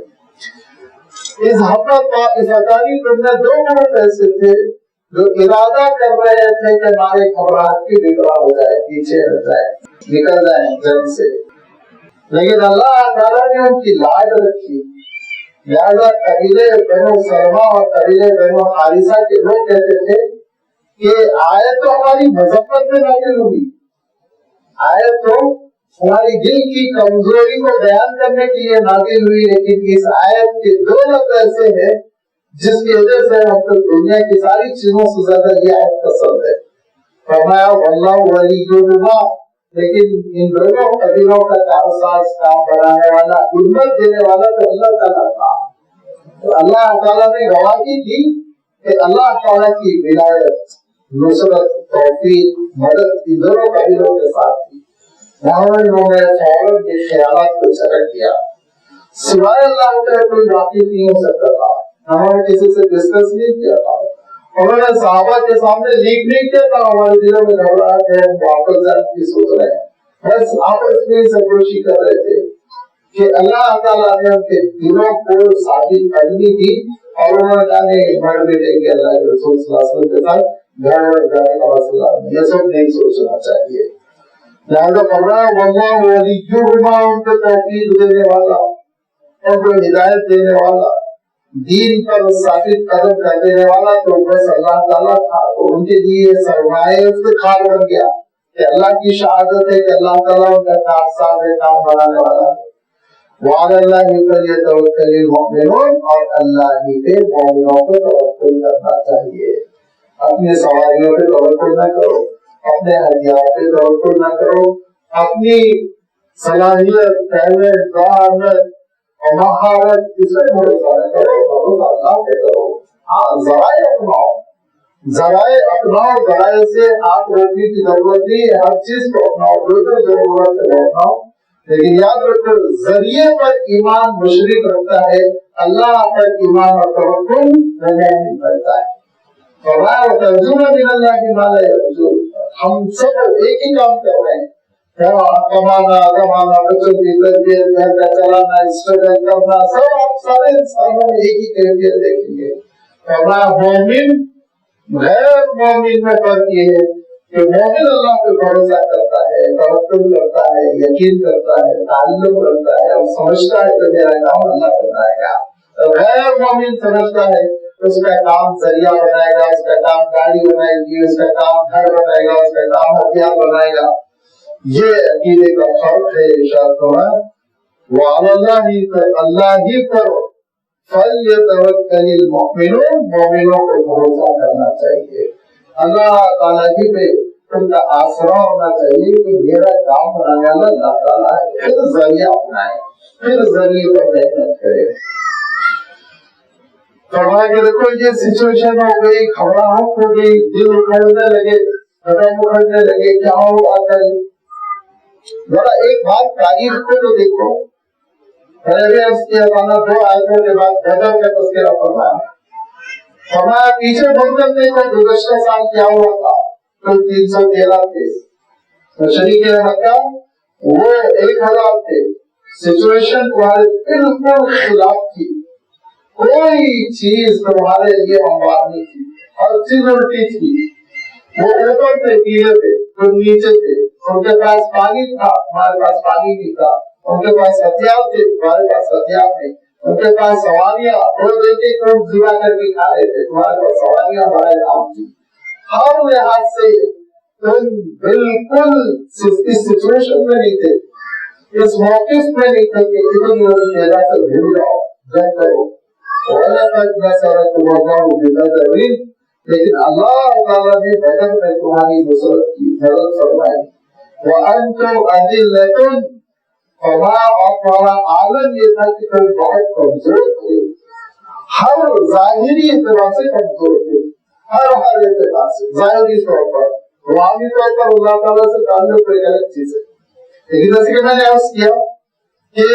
اس ہمت کا افادانی تم میں دو گروپ ایسے تھے جو ارادہ کر رہے تھے کہ ہمارے گھبراہٹ کی بگڑا ہو جائے، پیچھے ہٹ جائے، نکل جائیں جنگ سے، لیکن اللہ تعالیٰ نے ان کی لاج رکھی۔ لہذا قبیلے بنو سلمہ اور قبیلے بنو حارثہ کے لوگ کہتے تھے کہ آیت تو ہماری مذمت میں نازل ہوئی، آیت تو ہماری دل کی کمزوری کو بیان کرنے کے لیے نازل ہوئی، لیکن اس آیت کے دو لفظ ایسے ہیں جس کی وجہ سے ہم کو دنیا کی ساری چیزوں سے زیادہ یہ آیت پسند ہے۔ فرمایا واللہ ولیہما، لیکن ان دونوں قبیلوں کا کارساز، کام بنانے والا، ہمت دینے والا تو اللہ تعالیٰ تھا۔ تو اللہ تعالیٰ نے گواہی دی کہ اللہ تعالیٰ کی ولایت، نصرت، توفیق، مدد ان دونوں قبیلوں کے ساتھ تھی۔ انہوں نے فوراً کے خیالات کو چھٹک دیا، سوائے اللہ کے کوئی واقف نہیں ہو سکتا تھا۔ انہوں نے کسی سے ڈسکس نہیں کیا تھا، انہوں نے صحابہ کے سامنے لیک نہیں کیا تھا ہمارے دلوں میں گھبراہٹ ہے، ہم واپس جانے کی سوچ رہے ہیں، بس آپس میں سرگوشی کر رہے تھے کہ اللہ تعالیٰ نے ان کے دلوں کو ثابت کرنی دی، اور انہوں نے کہا نہیں مر بیٹیں گے اللہ کے رسول صلی اللہ علیہ وسلم کے ساتھ گھر میں جانے کا مسئلہ، یہ سب نہیں سوچنا چاہیے۔ لہذا فرمایا واللہ ولیہما، ان کو توفیق دینے والا، ان کو ہدایت دینے والا، دین پر ثابت قدم کر دینے والا تو بس اللہ تعالیٰ تھا۔ تو ان کے لیے سرمایہ افتخار بن گیا کہ اللہ کی شہادت ہے کہ اللہ تعالیٰ ان کا کارساز ہے، کام بنانے والا ہے۔ وعلی اللہ فلیتوکل المؤمنون، اور اللہ ہی پہ مومنوں کو توکل کرنا چاہیے۔ اپنی سواریوں پہ توکل نہ کرو، اپنے ہتھیار پہ توکل نہ کرو، اپنی صلاحیت، ٹیلنٹ، ذہانت اور مہارت اس پہ بھروسہ نہ کرو، بھروسہ اللہ پہ کرو۔ ہاں ذرائع اپناؤ، ذرائع اپناؤ، ذرائع سے ہاتھ روکنے کی ضرورت نہیں ہے، ہر چیز کو اپناؤ، جو ضرورت ہے وہ اپناؤ، لیکن یاد رکھو ذریعے پر ایمان مشرک رکھتا ہے، اللہ پر ایمان اور توکل مومن رکھتا ہے۔ فرمایا وترجون من اللہ ما لا یرجون، ہم سب ایک ہی کام کر رہے ہیں، کمانا، بچوں کی تربیت، گھر کا چلانا، اسٹرگل کرنا، سب آپ سارے انسانوں میں ایک ہی کیفیت دیکھیں گے۔ فرمایا مومن غیر مومن میں فرق یہ ہے کہ مومن اللہ پہ بھروسہ کرتا ہے، توکل کرتا ہے، یقین کرتا ہے، تعلق رکھتا ہے اور سمجھتا ہے کہ میرا کام اللہ بنائے گا۔ غیر مومن سمجھتا ہے اس کا کام ذریعہ بنائے گا، اس کا کام گاڑی بنائے گی، اس کا کام گھر بنائے گا، اس کا کام ہتھیار بنائے گا۔ یہ عقیدے کا فرق ہے۔ ارشاد فرمایا وعلی اللہ ہی پر فلیتوکل المؤمنون، مومنوں کو بھروسہ کرنا چاہیے، اللہ تعالیٰ ہی پہ ان کا آسرا ہونا چاہیے کہ میرا کام بنانے والا اللہ تعالیٰ ہے، پھر ذریعہ اپنائے، پھر ذریعے پر محنت کرے۔ فرمایا کہ دیکھو یہ سچویشن ہو گئی، گھبراہٹ ہو گئی، دل اکھڑنے لگے، قدم اکھڑنے لگے، کیا ہوگا کل؟ ذرا ایک بات تاریخ کو تو دیکھو، اس کے بعد 2 آیتوں کے بعد بدر کا تذکرہ فرمایا۔ فرمایا پیچھے بڑھ کر دیکھو گزشتہ سال کیا ہوا تھا، تو 313 تھے، مشرک مکہ وہ 1000 تھے، سچویشن تمہارے بالکل خلاف تھی، کوئی چیز تمہارے لیے ہموار نہیں تھی، ہر چیز الٹی تھی، وہ اوپر تھے پیلے تھے، تم نیچے تھے، ان کے پاس پانی تھا، ہمارے پاس پانی نہیں تھا، ان کے پاس ہتھیار تھے، ہمارے پاس ہتھیار نہیں، ان کے پاس سواریاں، وہ ایک ایک کو ذبح کر کے کھا رہے تھے، تمہارے پاس سواریاں ہمارے نام تھی، ہر لحاظ سے تم بالکل اس سچویشن میں نہیں تھے، اس موقف میں نہیں تھے کہ اتنی بڑی جگہ سے بھول جاؤ، جنگ کرو۔ وَلَقَدْ نَصَرَكُمُ اللَّهُ بِبَدْرٍ، لیکن اللہ تعالیٰ نے بدر میں تمہاری نصرت کی، مدد فرمائی۔ وَأَنْتُمْ أَذِلَّةٌ، فرمایا اور تمہارا عالم یہ تھا کہ تم بہت کمزور تھے، ہر ظاہری اعتبار سے کمزور تھے، ہر اعتبار سے، ظاہری طور پر، روحانی طور پر اللہ تعالیٰ سے تعلق ایک الگ چیز ہے۔ لیکن جیسے کہ میں نے عرض کیا کہ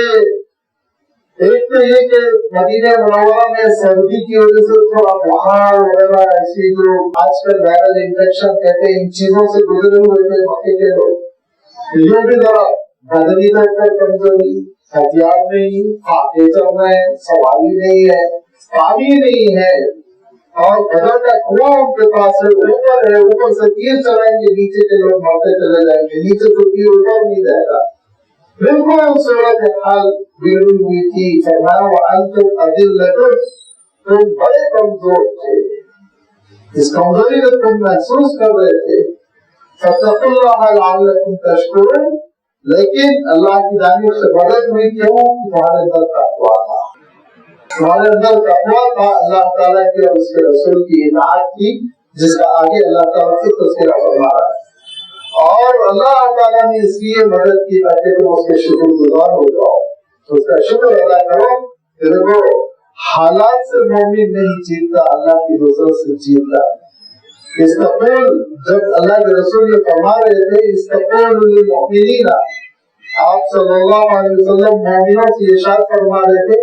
ایک تو یہ کہ مدینہ منورہ میں سردی کی وجہ سے تھوڑا بخار وغیرہ ایسی جو آج کل وائرل انفیکشن کہتے ہیں ان چیزوں سے گزرے ہوئے تھے مکے کے لوگ، یہ بھی ذرا بدنی طور پر کمزوری، ہتھیار نہیں، آگے چل رہے ہیں، سواری نہیں ہے، پانی نہیں ہے، اور بدر کا کنواں ان کے پاس ہے، اوپر ہے، اوپر سے تیر چلائیں گے، نیچے کے لوگ مرتے چلے جائیں گے، نیچے سے تیر اوپر نہیں جائے گا، بالکل صورت حال بگڑی ہوئی تھی۔ فرمایا وَأَنْتُمْ أَذِلَّةٌ، تم بڑے کمزور تھے، اس کمزوری کو تم محسوس کر رہے تھے۔ فَاتَّقُوا اللَّهَ لَعَلَّكُمْ تَشْكُرُونَ، لیکن اللہ کی جانب سے مدد ہوئی، کیوں؟ تمہارے اندر تقویٰ تھا، تمہارے اندر تقویٰ تھا، اللہ تعالیٰ کی اور اس کے رسول کی اطاعت کی، جس کا آگے اللہ تعالیٰ سے تذکرہ فرما رہا ہے۔ اور اللہ تعالیٰ نے اس لیے مدد کی تاکہ تم اس کے شکر گزار ہو جاؤ، اس کا شکر ادا کرو کہ دیکھو حالات سے مومن نہیں جیتتا، اللہ کی نصرت سے جیتتا ہے۔ استقول، جب اللہ کے رسول یہ فرما رہے تھے استقول للمؤمنین، آپ صلی اللہ علیہ وسلم مومنوں سے ارشاد فرما رہے تھے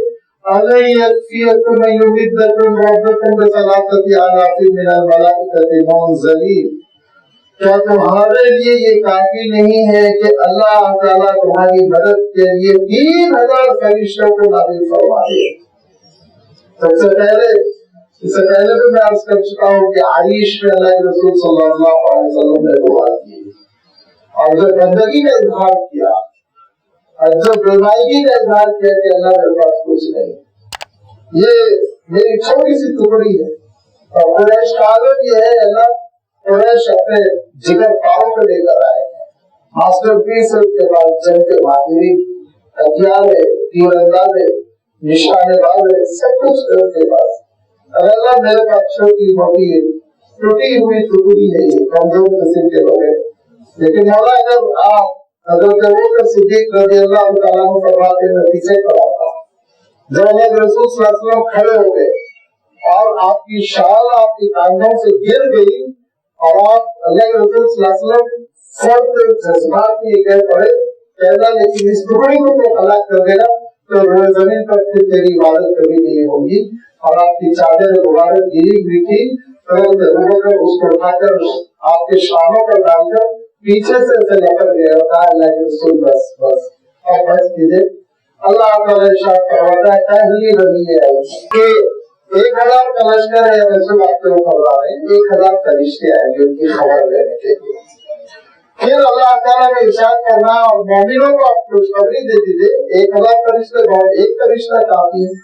أَلَنْ يَكْفِيَكُمْ أَنْ يُمِدَّكُمْ رَبُّكُمْ بِثَلَاثَةِ آلَافٍ مِنَ الْمَلَائِكَةِ مُنزَلِينَ، کیا تمہارے لیے یہ کافی نہیں ہے کہ اللہ تعالیٰ تمہاری مدد کے لیے 3000 فرشتوں کو نازل فرما دے؟ سب سے پہلے، اس سے پہلے بھی میں عرض کر چکا ہوں کہ عریش میں اللہ کے رسول صلی اللہ علیہ وسلم نے دعا کی، اور جو بندگی کا اظہار کیا، اور جو بیمائیگی کا اظہار کیا کہ اللہ میرے پاس کچھ نہیں، یہ میری چھوٹی سی ٹکڑی ہے، اور قریش کا عالم یہ ہے اللہ قریش اپنے جگر پاؤں پہ لے کر آئے ہیں، ماسٹر پیس ہے، کے بعد جنگ کے ماہرین، ہتھیار ہے، تیر انداز ہے، نشانے باز ہے، سب کچھ ہے ان کے پاس، اور اللہ میرے پاس چھوٹی موٹی ٹوٹی ہوئی ٹکڑی ہے، یہ کمزور قسم کے لوگ ہیں۔ لیکن مولا جب آپ حضرت ابوبکر صدیق رضی اللہ تعالیٰ عنہ فرماتے ہیں میں پیچھے کھڑا تھا، جب اللہ کے رسول صلی اللہ علیہ وسلم کھڑے ہو گئے اور آپ کی شال آپ کی کاندھوں سے گر گئی، اور آپ اللہ کے رسول صلی اللہ علیہ وسلم فرد جذبات میں کہہ پڑے پہلا لیکن اس ٹکڑی کو تو ہلاک کر دے گا تو روئے زمین پر پھر تیری عبادت کبھی نہیں ہوگی، اور آپ کی چادر مبارک گری ہوئی تھی، حضرت ابوبکر اس کو اٹھا کر آپ کے شانوں پر ڈال کر پیچھے سے اسے لپٹ گیا اور کہا اللہ کے رسول بس بس اور بس کیجئے۔ اللہ تعالیٰ ارشاد فرماتا ہے اہلی بنی ہے کہ 1000 کا لشکر ہے رسول آپ کے اوپر لا رہے ہیں، 1000 فرشتے آئیں گے ان کی خبر لینے کے لیے۔ پھر اللہ تعالیٰ نے ارشاد کرنا اور مومنوں کو آپ خوشخبری دے دیجیے 1000 فرشتے بہت، ایک فرشتہ کافی ہے،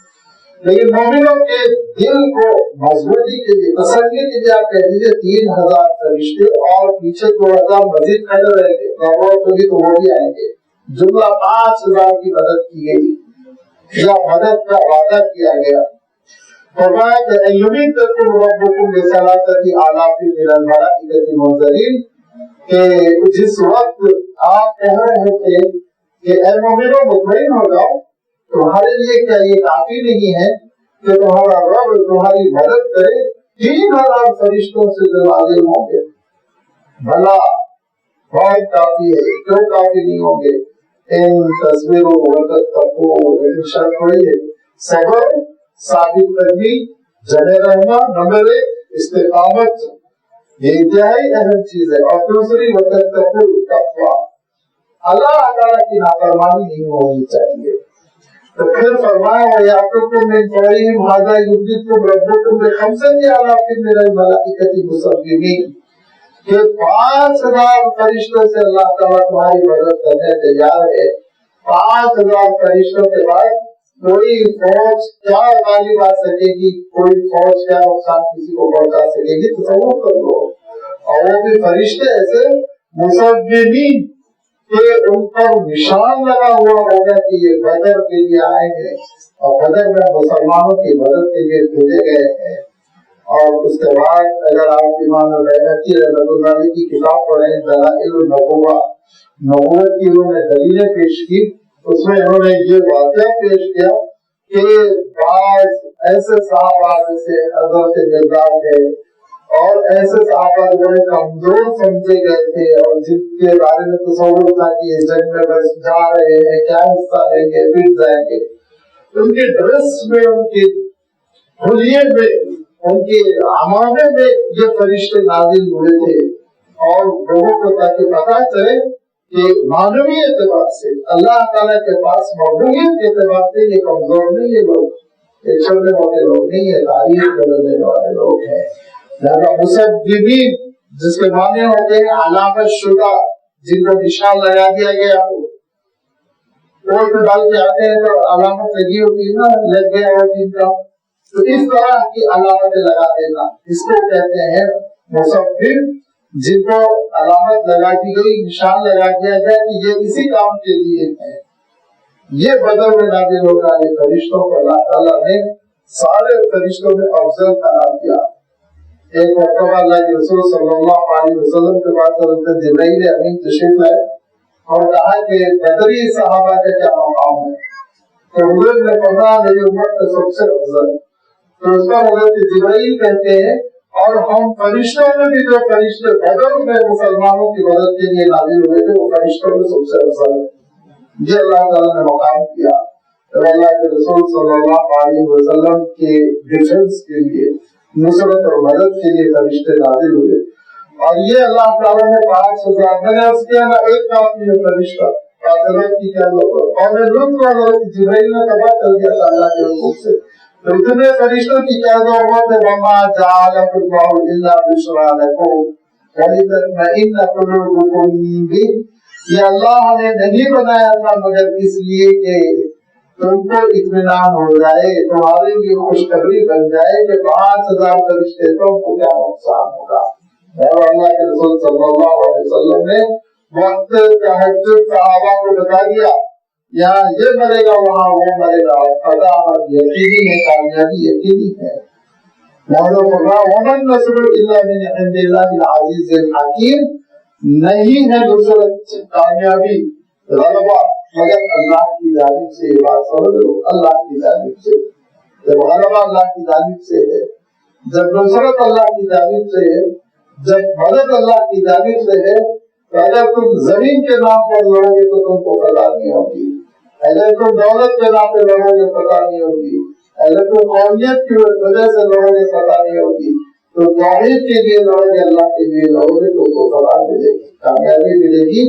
لیکن مومنوں کے دل کو مضبوطی کے لیے تسلی کے لیے آپ کہہ دیجیے 3000 فرشتے اور پیچھے 2000 مزید کھڑے رہیں گے، ضرورت ہوگی تو وہ بھی آئیں گے۔ جملہ 5000 کی مدد کی گئی یا مدد کا وعدہ کیا گیا۔ فرمایا کہ ایمدکم ربکم بثلاثۃ آلاف من الملائکۃ منزلین، کہ جس وقت آپ کہہ رہے تھے کہ اے مومنوں مطمئن ہو جاؤ، تمہارے لیے کیا یہ کافی نہیں ہے کہ تمہارا رب تمہاری مدد کرے 3000 فرشتوں سے جو نازل ہوں گے؟ بھلا بہت کافی ہے، کیوں کافی نہیں ہوں گے؟ ان تصویروں وتتقوا، لیکن شرط وہی ہے صبر، ثابت قدمی، جنے رہنا، نمبر 1 استقامت، یہ انتہائی اہم چیز ہے، اور دوسری وتتقوا تقویٰ، اللہ تعالیٰ کی نافرمانی نہیں ہونی چاہیے۔ تو پھر فرمایا وَيَعْتُكُمْ مِنْ فَوْرِهِمْ هَذَا يُمْدِدْكُمْ رَبُّكُمْ بِخَمْسَةِ آلَافٍ مِنَ الْمَلَائِكَةِ مُسَوِّمِينَ، کہ 5000 فرشتوں سے اللہ تعالیٰ تمہاری مدد کرنے تیار ہے۔ 5000 فرشتوں کے بعد کوئی فوج کیا غالب آ سکے گی، کوئی فوج کیا نقصان کسی کو پہنچا سکے گی؟ تصور کر لو، اور وہ بھی فرشتے ایسے مسومین کہ ان پر نشان لگا ہوا ہوگا کہ یہ بدر کے لیے آئے ہیں اور بدر میں مسلمانوں کی مدد کے لیے بھیجے گئے ہیں۔ اور اس کے بعد اگر آپ امام بیہقی رحمۃ اللہ علیہ کی کتاب پڑھیں دلائل النبوہ، نبوت کی انہوں نے دلیلیں پیش کی، اس میں انہوں نے یہ واقعہ پیش کیا کہ بعض ایسے صحابہ جیسے حضرت مقداد ہے اور ایسے صحابہ بڑے کمزور سمجھے گئے تھے اور جن کے بارے میں تصور تھا کہ اس جنگ میں بس جا رہے ہیں، کیا حصہ لیں گے، پھر جائیں گے، ان کے ڈریس میں، ان کے حلیے میں، ان کے عمامے میں یہ فرشتے نازل ہوئے تھے اور لوگوں کو تاکہ پتا چلے کہ معنوی اعتبار سے اللہ تعالیٰ کے پاس مقبولیت کے اعتبار سے یہ کمزور نہیں ہے، لوگ یہ چھوٹے موٹے لوگ نہیں ہے، تاریخ بدلنے والے لوگ ہیں۔ لہذا مصدقین جس کے معنی ہوتے ہیں علامت شدہ، جن کو نشان لگا دیا گیا ہو، کوٹ میں ڈال کے آتے ہیں تو علامت لگی ہوتی ہے نا، لگ گیا ہو جن کا، تو اس طرح کی علامتیں لگا دینا، اس کو کہتے ہیں مصدق، جن کو علامت لگا دی گئی، نشان لگا دیا گیا کہ یہ اسی کام کے لیے ہے۔ یہ بدر میں نازل ہونے والے فرشتوں کو اللہ تعالیٰ نے سارے فرشتوں میں افضل قرار دیا۔ ایک مرتبہ اللہ کے رسول صلی اللہ علیہ وسلم کے پاس حضرت جبرائیل امین تشریف لائے اور کہا کہ بدری صحابہ کا کیا مقام ہے، تو حضور نے فرمایا میری امت کا سب سے افضل، تو اس کا حضرت جبرائیل کہتے ہیں اور ہم فرشتوں میں بھی جو فرشتے بدر میں مسلمانوں کی مدد کے لیے نازل ہوئے تھے وہ فرشتوں میں سب سے افضل ہے۔ یہ اللہ تعالیٰ نے مقام کیا، تو اللہ کے رسول صلی اللہ علیہ وسلم کے ڈیفنس کے لیے، نصرت اور مدد کے لیے فرشتے نازل ہوئے، اور یہ اللہ تعالیٰ نے 5000 میں نے اس کے نا ایک کافی ہے فرشتہ قاتلت کی کیا ضرورت، اور میں لطف اور جبرائیل نے تباہ کر دیا تھا اللہ کے حکم سے، تو اتنے فرشتوں کی کیا ضرورت ہے؟ وما جعلہ اللہ الا بشریٰ لکم ولتطمئن قلوبکم بہ، یہ اللہ نے نہیں بنایا تھا مگر اس لیے کہ تم کو اطمینان ہو جائے، تمہارے لیے خوشخبری بن جائے کہ 5000 فرشتے تم کو کیا نقصان ہوگا۔ اور اللہ کے رسول صلی اللہ علیہ وسلم نے وقت تہجد صحابہ کو بتا دیا، یہاں یہ مرے گا وہاں وہ مرے گا، قضاء یقینی ہے، کامیابی یقینی ہے۔ ومن نصر الا من عند اللہ العزیز الحکیم، نہیں ہے نصرت، کامیابی، غلبہ مگر اللہ کی جانب سے، یہ بات سمجھ لو، اللہ کی جانب سے۔ جب غلبہ اللہ کی جانب سے ہے، جب نصرت اللہ کی جانب سے ہے، جب مدد اللہ کی جانب سے ہے، تو اگر تم زمین کے نام پر لڑو گے تو تم کو پتہ نہیں ہوگی، اگر تم دولت کے نام پہ لڑو گے پتہ نہیں ہوگی، اگر تم قومیت کی وجہ سے لڑو گے پتہ نہیں ہوگی، تو توحید کے لیے لڑو گے، اللہ کے لیے لڑو گے تو تم کو فلاح ملے گی، کامیابی ملے گی۔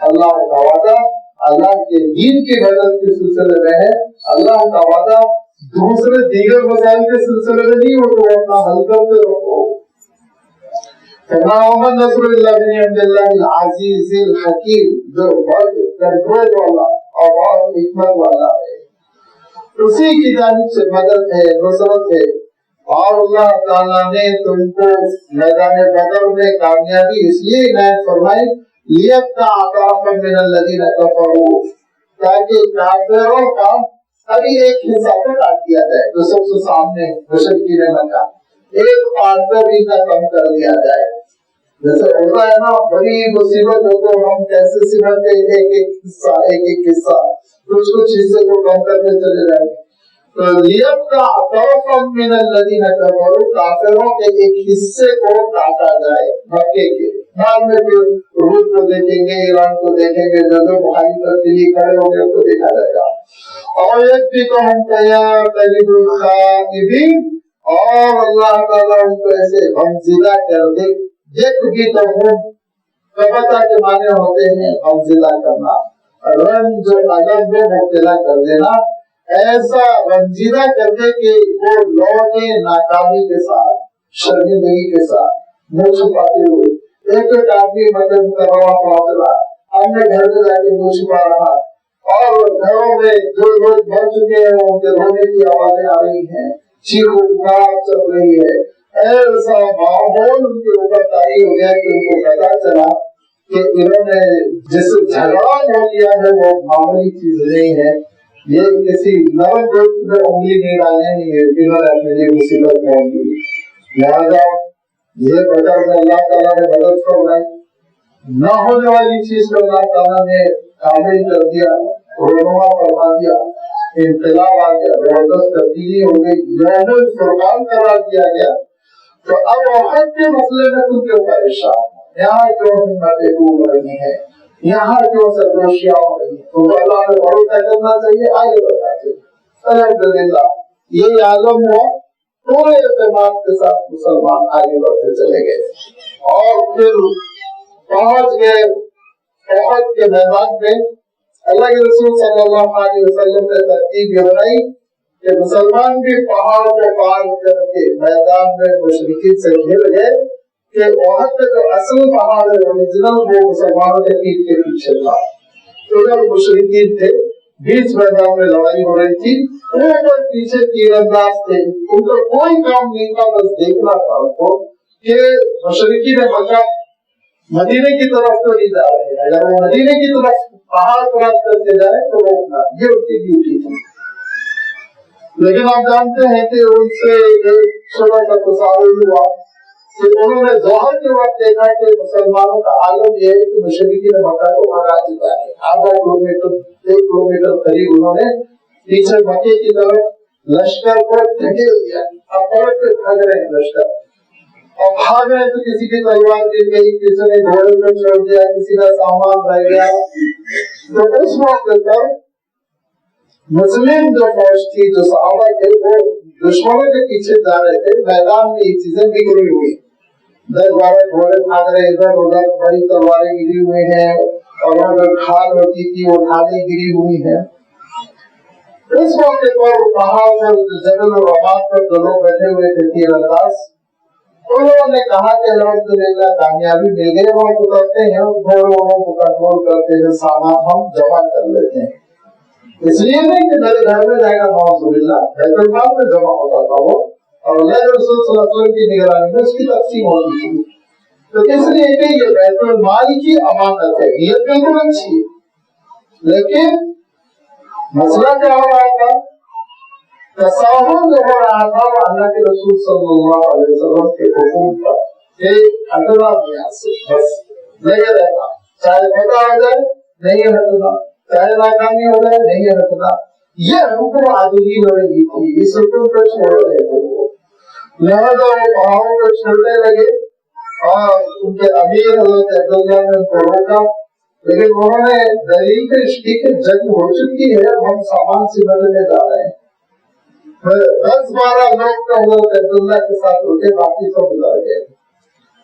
اللہ کا وعدہ اللہ کے دین کی مدد کے سلسلے میں ہے، اللہ کا وعدہ دوسرے دیگر مسائل کے سلسلے میں نہیں ہو، تو اپنا حل کرتے رہو۔ ومن نصر الا من عند اللہ العزیز الحکیم، جو بہت کنٹرول والا اور بہت حکمت والا ہے، اسی کی جانب سے مدد ہے، نصرت ہے۔ اور اللہ تعالیٰ نے تم کو میدان بدر میں کامیابی اس لیے عنایت فرمائی لیقطع طرفا من الذین کفروا، تاکہ کافروں کا ابھی ایک حصہ کو کاٹ دیا جائے، جو سب سے سامنے مشرکین مکہ، ایک پارٹ پہ بھی نہ کم کر دیا جائے۔ جیسے ہوتا ہے نا بڑی مصیبت ہو تو ہم کیسے سمجھتے ہیں ایک ایک حصہ، کچھ حصے کو کم کرتے چلے جائیں گے۔ تو لیقطع طرفا من الذین کفروا، کافروں کے ایک حصے کو کاٹا جائے مکے کے، بعد میں پھر روس کو دیکھیں گے، ایران کو دیکھیں گے، جو مخالفت کے لیے کھڑے ہوں گے ان کو دیکھا جائے گا۔ اور یکفیکہم کیاتب الخائبین، اور اللہ تعالیٰ ان کو ایسے غمزدہ کر دے۔ یکفیکہم کبتا کے معنی ہوتے ہیں غمزدہ کرنا، رنج ادب میں مبتلا کر دینا، ایسا رنجیدہ کر دے کہ وہ لوٹے ناکامی کے ساتھ، شرمندگی کے ساتھ، منہ چھپاتے ہوئے۔ ایک ایک آدمی مکہ مکرمہ پہنچ رہا، اپنے گھر میں جا کے منہ چھپا رہا، اور گھروں میں جو لوگ مر چکے ہیں ان کے رونے کی آوازیں آ رہی ہیں، چیخ و پکار چل رہی ہے۔ ایسا ماحول ان کے اوپر طاری ہو گیا کہ ان کو پتا چلا کہ انہوں نے جس جھگڑا ہو لیا ہے وہ معمولی چیز نہیں ہے، یہ کسی نرم گوشت میں انگلی نہیں ڈالیں گے، انہوں نے اپنے لیے مصیبت میں ہوں گی۔ لہٰذا یہ بدر میں اللہ تعالیٰ نے مدد فرمائی، نہ ہونے والی چیز کو اللہ تعالیٰ نے کامل کر دیا، رونما فرما دیا، انقلاب آ گیا، زبردست تبدیلی ہو گئی، یوم الفرقان قرار دیا گیا. تو اب احد کے مسئلے میں تم کیوں پریشان؟ یہاں کیوں ہمتیں ڈوب رہی ہیں؟ یہاں کیوں سرگوشیاں ہو رہی ہیں؟ تو اللہ نے بھروسہ کرنا چاہیے، آگے بڑھنا چاہیے. الحمدللہ یہ عالم ہوا، پورے اعتماد کے ساتھ مسلمان آگے بڑھتے چلے گئے اور پھر پہنچ گئے احد کے میدان میں. اللہ کے رسول صلی اللہ علیہ وسلم نے ترتیب یہ بنائی کہ مسلمان بھی پہاڑ کو پار کر کے میدان میں مشرکین سے گھر گئے کہ احد کا جو اصل پہاڑ ہے اوریجنل وہ مسلمانوں کے پیٹ کے پیچھے تھا. ادھر مشرکین تھے، بیچ میدان میں لڑائی ہو رہی تھی، اوپر پیچھے تیر انداز تھے، ان کا کوئی کام نہیں تھا، بس دیکھنا تھا ان کو کہ مشرکین مکہ مدینے کی طرف تو نہیں جا رہے ہیں، اگر وہ مدینے کی طرف پہاڑ کراس کر کے جائے تو روکنا، یہ ان کی ڈیوٹی تھی. لیکن آپ جانتے ہیں کہ ان سے ایک چھوٹا سا تصاویر ہوا کہ انہوں نے ظہر کے وقت دیکھا کہ مسلمانوں کا عالم یہ ہے کہ مشرکین مکہ کو بھگا چکا ہے. آدھا کلومیٹر 1 کلومیٹر قریب انہوں نے پیچھے مکے کی طرف لشکر کو دھکیل دیا. اب پلٹ کے بھاگ رہے ہیں لشکر، اور بھاگ رہے تو کسی کی تلوار گر گئی، کسی نے گھوڑے کو چھوڑ دیا، کسی کا سامان رہ گیا. تو اس موقع پر مسلم جو فوج تھی، جو صحابہ تھے، وہ دشمنوں کے پیچھے جا رہے تھے. میدان میں یہ چیزیں بگڑی ہوئی، 10-12 گھوڑے بھاگ رہے ادھر ادھر، بڑی تلواریں گری ہوئی ہیں، اور وہ جو ڈھال ہوتی تھی وہ ڈھالیں گری ہوئی ہیں. اس موقع پر پہاڑ پر جبل الرمات پر جو لوگ بیٹھے ہوئے تھے تیر انداز، انہوں نے کہا کہ الحمدللہ کامیابی مل گئی، وہ اترتے ہیں، گھوڑوں کو کنٹرول کرتے ہیں، سامان ہم جمع کر لیتے ہیں. اس لیے نہیں کہ میرے گھر میں جائے گا، نعوذ بیت المال میں جمع ہوتا تھا وہ، اور اللہ کے رسول صلی اللہ علیہ وسلم کی نگرانی میں اس کی تقسیم ہوتی تھی. تو اس لیے کہ یہ بیت المال کی امانت ہے، نیت بالکل اچھی ہے، لیکن مسئلہ کیا ہو رہا تھا؟ تصاہر جو ہو رہا تھا وہ اللہ کے رسول صلی اللہ علیہ وسلم کے حکم پر کہ ہٹنا یہاں سے، بس لگے رہنا، چاہے پتہ ہو جائے نہیں ہٹنا، چاہے ناکامی ہو جائے نہیں ہٹنا. یہ حکم عادلی ہو رہی تھی، اس حکم کو چھوڑ رہے تھے وہ. لہذا وہ پہاڑوں کو چھوڑنے لگے اور ان کے امیر حضرت عبداللہ نے ان کو روکا، لیکن انہوں نے دلیل پیش کی کہ جنگ ہو چکی ہے، ہم سامان سمٹنے جا رہے ہیں. 10-12 لوگ تو حضرت عبداللہ کے ساتھ روکے، باقی سب گزر گئے.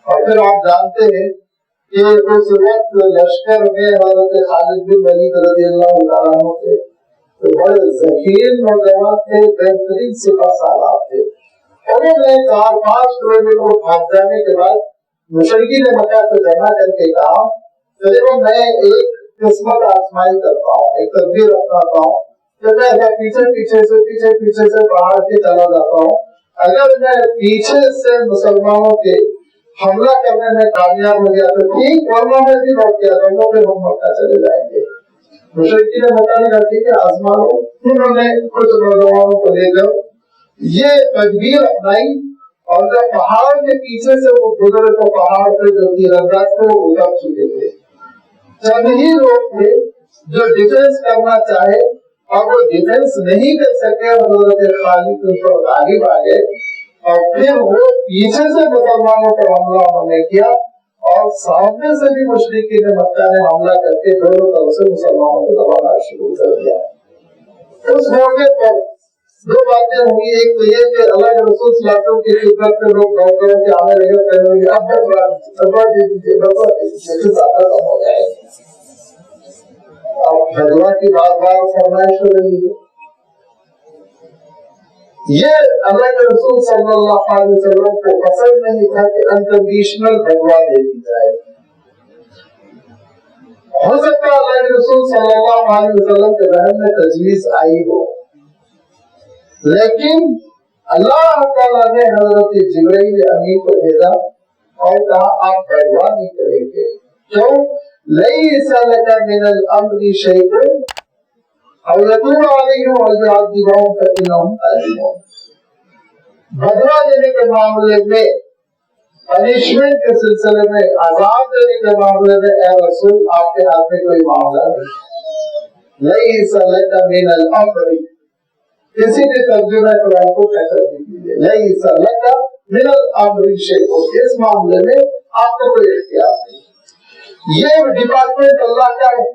اور پھر آپ جانتے ہیں کہ اس وقت لشکر میں حضرت خالد بن ولید رضی اللہ تعالیٰ عنہ تھے، تو بڑے ذہین نوجوان تھے، بہترین سپہ سالار تھے. انہوں نے 4-5 کلومیٹر بھاگ جانے کے بعد مشرکین مکہ کو جمع کر کے کہا چلو میں ایک قسمت آزمائی کرتا ہوں، ایک تدبیر اپناتا ہوں کہ میں پیچھے سے پہاڑ کے چلا جاتا ہوں. اگر میں پیچھے سے مسلمانوں کے حملہ کرنے میں کامیاب ہو گیا تو ٹھیک، ورنہ میں بھی لوٹ کے آ جاؤں گا، پھر ہم مکہ چلے جائیں گے. مشرکین مکہ نے کہا ٹھیک ہے آزما لو. انہوں نے کچھ نوجوانوں کو لے کر یہ تدبیر اپنائی، اور جب پہاڑ کے پیچھے سے وہ گزرے تو پہاڑ پہ جو تیر انداز تھے وہ اتر چکے تھے. چند ہی لوگ تھے جو ڈیفینس کرنا چاہے اور وہ ڈیفینس نہیں کر سکے، حضرت خالد ان پر غالب آ گئے، اور پھر وہ پیچھے سے مسلمانوں پر حملہ انہوں نے کیا، اور سامنے سے بھی مشرکین مکہ نے حملہ کر کے دونوں طرف سے مسلمانوں کو دبانا شروع کر دیا. اس موقع پر 2 باتیں ہوئی. ایک تو یہ کہ اللہ کے رسول صلی اللہ علیہ وسلم کی خدمت میں لوگ دوڑ دوڑ کے آنے لگے، کہنے لگے اب ختم ہو جائے. اب بدوا کی بار بار فرمائش ہو رہی ہے. یہ اللہ کے رسول صلی اللہ علیہ وسلم کو پسند نہیں تھا کہ انکنڈیشنل بدوا دے دی جائے. ہو سکتا ہے اللہ کے رسول صلی اللہ علیہ وسلم کے ذہن میں تجویز آئی ہو، لیکن اللہ تعالیٰ نے حضرت جبرائیل امین کو بھیجا اور کہا آپ بدوا نہیں کریں گے. کیوں؟ لیس لک من الامر شیء او یتوب علیہم او یعذبہم فانہم ظالمون. بدوا دینے کے معاملے میں، پنشمنٹ کے سلسلے میں، عذاب دینے کے معاملے میں اے رسول آپ کے ہاتھ میں کوئی معاملہ نہیں. لَيْسَ لَكَ مِنَ الْأَمْرِ، کسی بھی ترجمہ قرآن کو کہتا دیجیے لَيْسَ لَكَ مِنَ الْأَمْرِ شَيْءٌ، اس معاملے میں آپ کو کوئی اختیار نہیں۔ یہ ڈپارٹمنٹ اللہ کا ہے،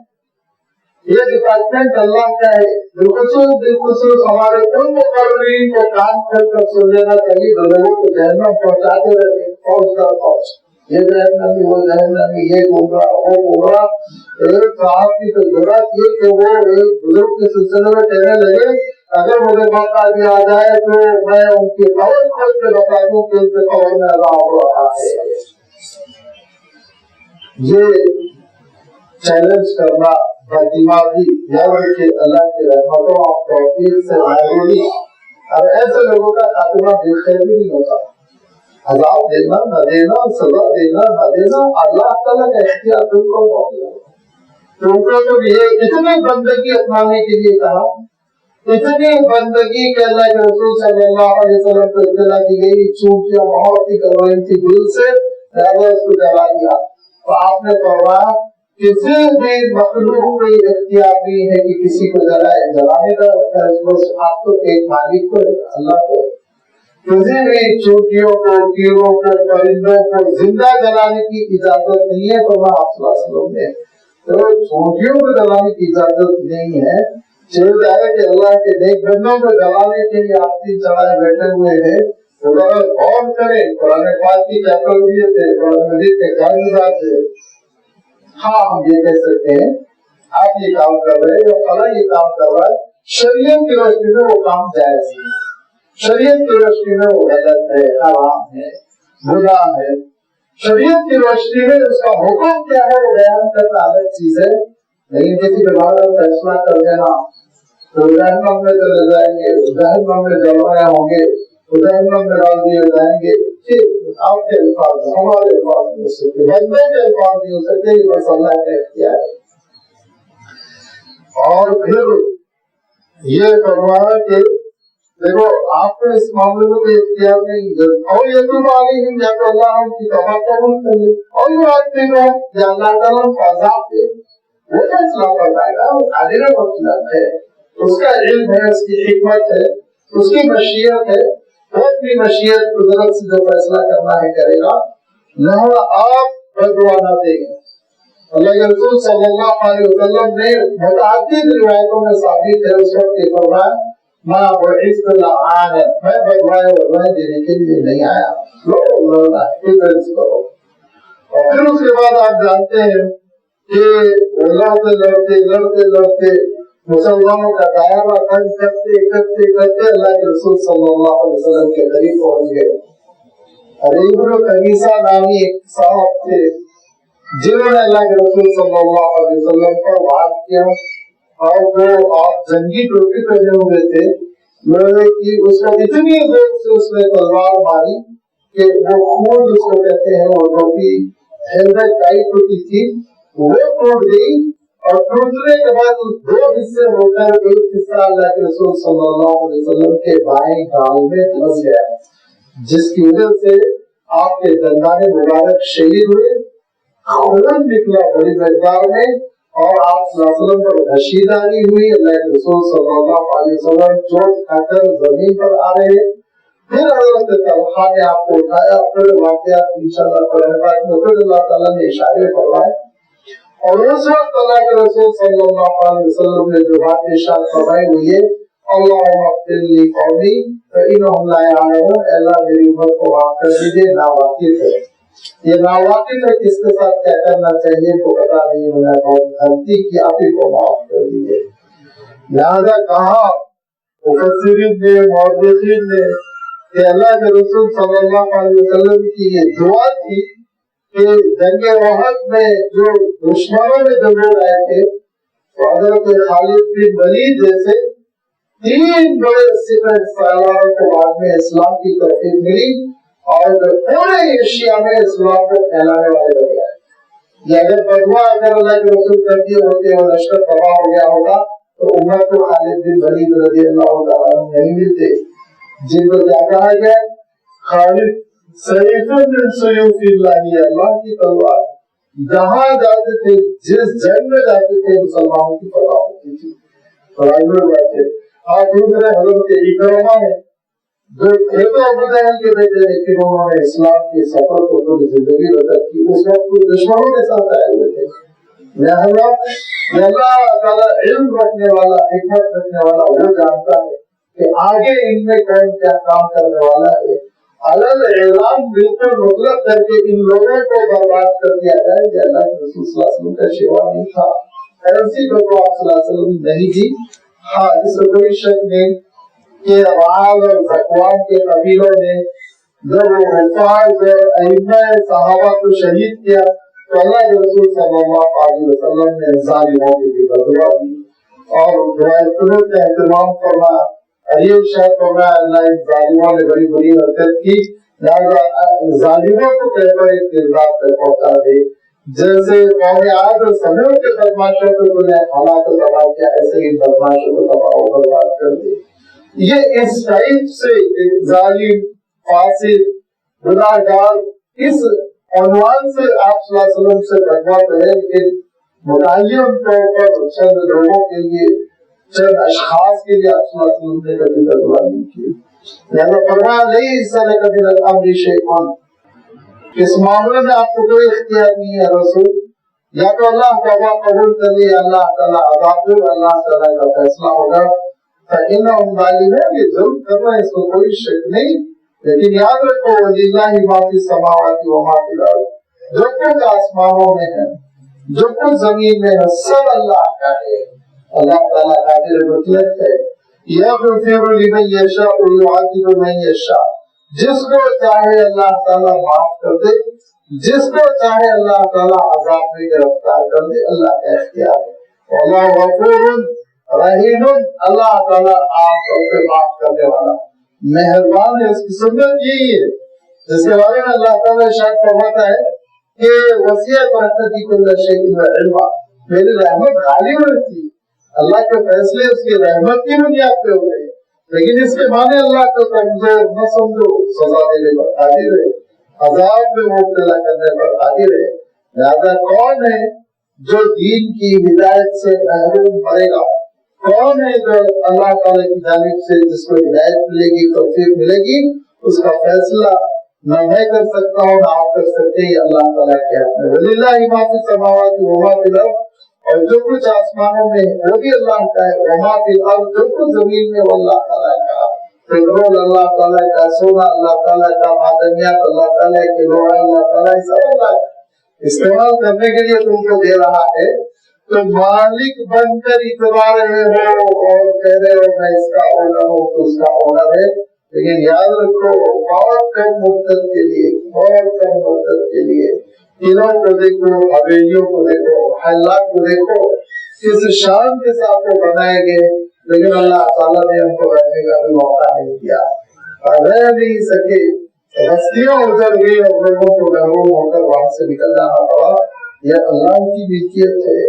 یہ ڈپارٹمنٹ اللہ کا ہے۔ بالخصوص ہمارے ان مقررین کو کام کر کر سن لینا چاہیے جو لوگوں کو جہنم پہنچاتے رہتے ہیں، فوج در فوج، یہ جہنمی وہ جہنمی، یہ گمراہ وہ گمراہ۔ ایک صاحب کی تو ضرورت یہ کہ وہ ایک بزرگ کے سلسلے میں کہنے لگے اگر مجھے موقع دیا جائے تو میں ان کی قبر کھول کے بتا دوں کہ ان کے قبر میں عذاب ہو رہا ہے۔ یہ چیلنج کرنا بددماغی یاد کہ اللہ کی رحمتوں اور توفیق سے معلومی، اور ایسے لوگوں کا خاتمہ بالخیر بھی نہیں ہوتا۔ عذاب دینا نہ دینا، سزا دینا نہ دینا، اللہ تعالیٰ کا اختیار تم کو تو یہ اتنی بندگی اپنانے کے لیے کہا، اتنی بندگی کہ اللہ کے رسول صلی اللہ علیہ وسلم کو اطلاع دی گئی چونکہ محبت کر رہی تھی دل سے، لہذا اس کو جلا دیا۔ تو آپ نے فرمایا کسی بھی مخلوق کو یہ اختیار نہیں ہے کہ کسی کو جلائے، جلانے کا آپ تو ایک مالک کو ہے، اللہ کو ہے۔ کسی بھی چوٹیوں کو، کیڑوں کو، پرندوں کو زندہ جلانے کی اجازت نہیں ہے، فرمایا آپ صلی اللہ علیہ وسلم نے۔ تو چوٹیوں کو جلانے کی اجازت نہیں ہے، چاہیے ہے کہ اللہ کے نیک بندوں کو جلانے کے لیے آستین چڑھائے بیٹھے ہوئے ہیں۔ غور کریں قرآن پاک کی کیا تربیت ہے، قرآن مجید کے کیا مزاج ہے۔ ہاں ہم یہ کہہ سکتے ہیں آپ یہ کام کر رہے ہیں یا فلاں یہ کام کر رہا ہے، شریعت کی روشنی میں وہ کام جائز ہے، شریعت کی روشنی میں وہ غلط ہے، حرام ہے، گناہ ہے۔ شریعت کی روشنی میں اس کا حکم کیا ہے وہ بیان کرنا الگ چیز ہے، لیکن کسی کے بارے میں فیصلہ کر دینا تو جہنم میں چلے جائیں گے، جہنم میں جلوائے ہوں گے، جہنم میں ڈال دیے جائیں گے، آپ کے الفاظ ہمارے الفاظ نہیں ہو سکتے، بندوں کے الفاظ نہیں ہو سکتے، یہ بس اللہ کا اختیار ہے۔ اور پھر یہ فرمایا کہ دیکھو آپ کو اس معاملے میں کوئی اختیار نہیں ہے، اور یہ تو علیہم یا تو اللہ ان کی توبہ قبول کر لے، اور یہ آدمی کو یا اللہ تعالیٰ کو عذاب دے، وہ فیصلہ فرمائے گا، وہ قادر مطلق ہے، اس کا علم ہے، اس کی حکمت ہے، اس کی مشیت ہے، وہ اپنی مشیت قدرت سے جو فیصلہ کرنا ہے کرے گا، لہذا آپ بدعا نہ دیں۔ اللہ کے رسول صلی اللہ علیہ وسلم نے متعدد روایتوں میں ثابت ہے اس وقت یہ فرمایا میں بعثت لعانا، میں بدعا دینے کے لیے نہیں آیا، لڑنا کرو۔ اور پھر اس کے بعد آپ جانتے ہیں کہ وہ لڑتے مسلمانوں کا دائرہ تنگ کرتے اللہ کے رسول صلی اللہ علیہ وسلم کے قریب پہنچ گئے۔ ابن قمیصہ نامی ایک صاحب تھے جنہوں نے اللہ کے رسول صلی اللہ علیہ وسلم پر وار کیا، اور جو آپ جنگی ٹوپی پہنے ہوئے تھے لوہے کی، اس کو اتنی زور سے اس نے تلوار ماری کہ وہ خود اس کو کہتے ہیں وہ ٹوپی ہیلمٹ ٹائٹ ہوتی تھی وہ ٹوٹ گئی، اور ٹوٹنے کے بعد اس دو حصے ہو کر ایک حصہ اللہ کے رسول صلی اللہ علیہ وسلم کے بائیں گال میں پھنس گیا، جس کی وجہ سے آپ کے دندان مبارک شہید ہوئے، خون نکلا بڑی مقدار میں، اور آپ صلی اللہ علیہ وسلم پر رشیدانی ہوئی۔ اللہ کے رسول صلی اللہ علیہ وسلم چوٹ کھا کر زمین پر آ رہے، پھر حضرت طلحہ نے آپ کو اٹھایا، پھر واقعات انشاءاللہ قرآن پاک میں خود اللہ تعالیٰ نے اشارے فرمائے، اور اس وقت اللہ کے رسول صلی اللہ علیہ وسلم نے جو بات ارشاد فرمائی وہ یہ اللہم اغفر لی قومی فانہم لا یعلمون، اللہ میری امت کو معاف کر دیجیے، ناواقف ہے، یہ ناواقف ہے کس کے ساتھ کیا کرنا چاہیے کو پتا نہیں، میں نے بہت غلطی کی، آپ ہی کو معاف کر دیجیے۔ لہذا کہا مفسرین نے مورخین نے کہ اللہ کے رسول صلی اللہ علیہ وسلم کی یہ دعا تھی کہ جنگ احد میں جو دشمنوں میں جو لوگ آئے تھے تو حضرت خالد بن ولید جیسے 3 بڑے سپہ سالاروں کو بعد میں اسلام کی توفیق ملی، اور پورے ایشیا میں اسلام کو پھیلانے والے بن گئے۔ یہ اگر بدعا اگر اللہ کے رسول کر دیے ہوتے اور لشکر تباہ ہو گیا ہوگا تو امت کو خالد بن ولید رضی اللہ تعالیٰ عنہ نہیں ملتے، جن کو کیا کہا گیا خالد سیف من سیوف اللہ، اللہ کی تلوار، جہاں جاتے تھے جس جنگ میں جاتے تھے مسلمانوں کی فتح ہوتی تھی، اور دوسرے حضرت اکرمہ ہے جو تھے تو ابو جہل کے بیٹے، لیکن انہوں نے اسلام کے سفر کو پوری زندگی بسر کی، اس وقت وہ دشمنوں کے ساتھ آئے ہوئے تھے۔ لہذا اللہ تعالیٰ علم رکھنے والا، حکمت رکھنے والا وہ جانتا ہے کہ آگے ان میں کون کیا کام کرنے والا ہے۔ علل اعلان بالکل مطلق کر کے ان لوگوں کو برباد کر دیا جائے کہ اللہ کے رسول صلی اللہ علیہ وسلم کا شیوا نہیں تھا، ایسی کو تو آپ صلی اللہ علیہ وسلم نہیں دی۔ ہاں، اس میں کوئی شک نہیں کہ رعال اور ذکوان کے قبیلوں نے جب وہ حفاظ اور ائمہ صحابہ کو شہید کیا تو اللہ کے رسول صلی اللہ علیہ وسلم نے ظالموں کی بھی بددعا دی اور دعائے کا اہتمام فرمایا۔ علیل شاہ فرمایا اللہ ان ظالموں نے بڑی بڑی حرکت کی، لہذا ظالموں کو پیپر ایک کردار پہ پہنچا دے، جیسے قوم عاد اور سمود کے بدماشوں کو انہیں ہلاک و تباہ کیا، ایسے ہی بدماشوں کو تباہ و برباد کر دے۔ یہ اس ٹائپ سے ظالم، فاسد، گناہگار، اس عنوان سے آپ صلی اللہ علیہ وسلم سے بدوا کرے، لیکن متعین طور پر چند لوگوں کے لیے، چند اشخاص کے لیے آپ صلی اللہ علیہ وسلم نے کبھی بدوا نہیں کی۔ لہذا فرمایا لیس لک من الامر شیء، اس معاملے میں آپ کو کوئی اختیار نہیں ہے رسول، یا تو اللہ توبہ قبول کر لے، اللہ تعالیٰ عذاب دے، اللہ تعالیٰ کا فیصلہ ہوگا۔ فإنهم ظالمون، یہ ظلم کر رہے ہیں، اس کو کوئی شک نہیں، لیکن یاد رکھو وَلِلَّهِ مَا فِي السَّمَاوَاتِ وَمَا فِي الْأَرْضِ، جو کچھ آسمانوں میں ہے، جو کچھ زمین میں ہے، سب اللہ کا ہے۔ اللہ تعالیٰ قادر مطلق ہے، یغفر لمن یشاء ویعذب من یشاء، جس کو چاہے اللہ تعالیٰ معاف کر دے، جس کو چاہے اللہ تعالیٰ عذاب میں گرفتار کر دے، اللہ کا اختیار ہے۔ اللہ غفور رحیم، اللہ تعالیٰ عام طور پہ معاف کرنے والا مہربان ہے۔ اس کی سنت یہی ہے جس کے بارے میں اللہ تعالیٰ ارشاد فرماتا ہے کہ وسعت رحمتی کل شیء علما، میری رحمت غالب رہتی ہے۔ اللہ کے فیصلے اس کی رحمت کی بنیاد پہ ہوتے ہیں، لیکن اس کے معنی اللہ کو کمزور نہ سمجھو، سزا دینے پر قادر ہے، عذاب میں مبتلا کرنے پر قادر ہے۔ لہذا کون ہے جو دین کی ہدایت سے محروم پڑے گا؟ کون ہے جو اللہ تعالیٰ کی جانب سے جس کو ہدایت ملے گی، توفیق ملے گی، اس کا فیصلہ نہ میں کر سکتا ہوں نہ آپ کر سکتے، یہ اللہ تعالیٰ کے ہاتھ میں۔ وَلِلَّهِ مَا فِي السَّمَاوَاتِ وَمَا فِي الْأَرْضِ، اور جو کچھ آسمانوں میں وہ بھی اللہ کا ہے، وَمَا فِي الْأَرْضِ، جو کچھ زمین میں وہ اللہ تعالیٰ کا، پیٹرول اللہ تعالیٰ کا، سونا اللہ تعالیٰ کا، معدنیات اللہ تعالیٰ کے، لوہا اللہ تعالیٰ، سب اللہ کا استعمال کرنے کے لیے تم کو دے رہا ہے، تو مالک بن کر اتبا رہے ہو اور کہہ رہے ہو میں اس کا اونر ہوں تو اس کا اونر ہے، لیکن یاد رکھو بہت کم مدت کے لیے، بہت کم مدت کے لیے، قلعوں کو دیکھو، حویلیوں کو دیکھو، محلات کو دیکھو، کس شان کے ساتھ وہ بنائے گئے، لیکن اللہ تعالیٰ نے ہم کو رہنے کا بھی موقع نہیں دیا، اور رہ نہیں سکے، بستیاں اجڑ گئی اور لوگوں کو محروم ہو کر وہاں سے نکل جانا پڑا۔ یہ اللہ کی ملکیت ہے،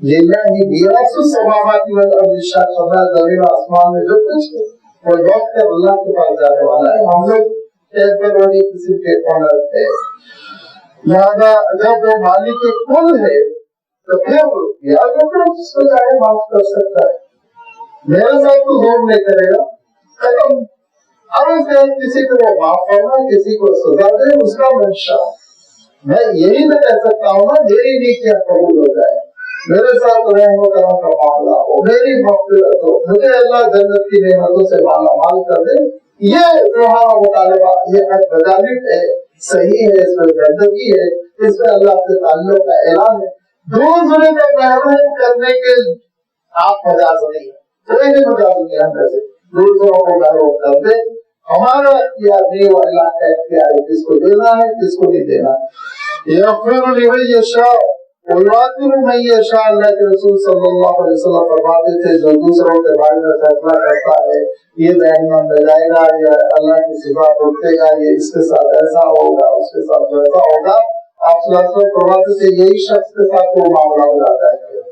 للہ میراث السماوات والارض، ارشاد فرمایا زمین و آسمان میں جو کچھ ہے وہ لوٹ کر اللہ کے پاس جانے والا ہے، ہم لوگ ٹیمپرری کسی کے اونر ہے۔ لہذا جب وہ مالک کل ہے تو پھر یاد رکھو جس کو چاہے معاف کر سکتا ہے، میرے ساتھ تو زور نہیں کرے گا، ختم۔ اب کسی کو وہ معاف کرنا، کسی کو سزا دے، اس کا منشا، میں یہی نہ کہہ سکتا ہوں نا میری نیکیاں قبول ہو جائے، میرے ساتھ رحم و کرم کا معاملہ ہو، میری مغفرت ہو، مجھے اللہ جنت کی نعمتوں سے مالا مال کر دے، یہ تمہارا مطالبہ، یہ حق بجانب ہے، صحیح ہے، اس میں گندگی ہے، اس میں اللہ سے تعلق کا اعلان ہے۔ دوسرے کو محروم کرنے کے آپ مجاز نہیں ہے، کوئی بھی مجاز نہیں ہے، ہم سے دوسروں کو محروم کر دے، ہمارا اختیار نہیں، وہ اللہ کا اختیار ہے، کس کو دینا ہے کس کو نہیں دینا۔ یغفر لمن یشاء ویعذب من یشاء، اللہ کے رسول صلی اللہ علیہ وسلم فرماتے تھے جو دوسروں کے بارے میں فیصلہ کرتا ہے یہ جہنم میں جائے گا، یا اللہ کی سزا بھگتے گا، یہ اس کے ساتھ ایسا ہوگا، اس کے ساتھ ویسا ہوگا، آپ صلی اللہ علیہ وسلم فرماتے تھے یہی شخص کے ساتھ وہ معاملہ ہو جاتا ہے۔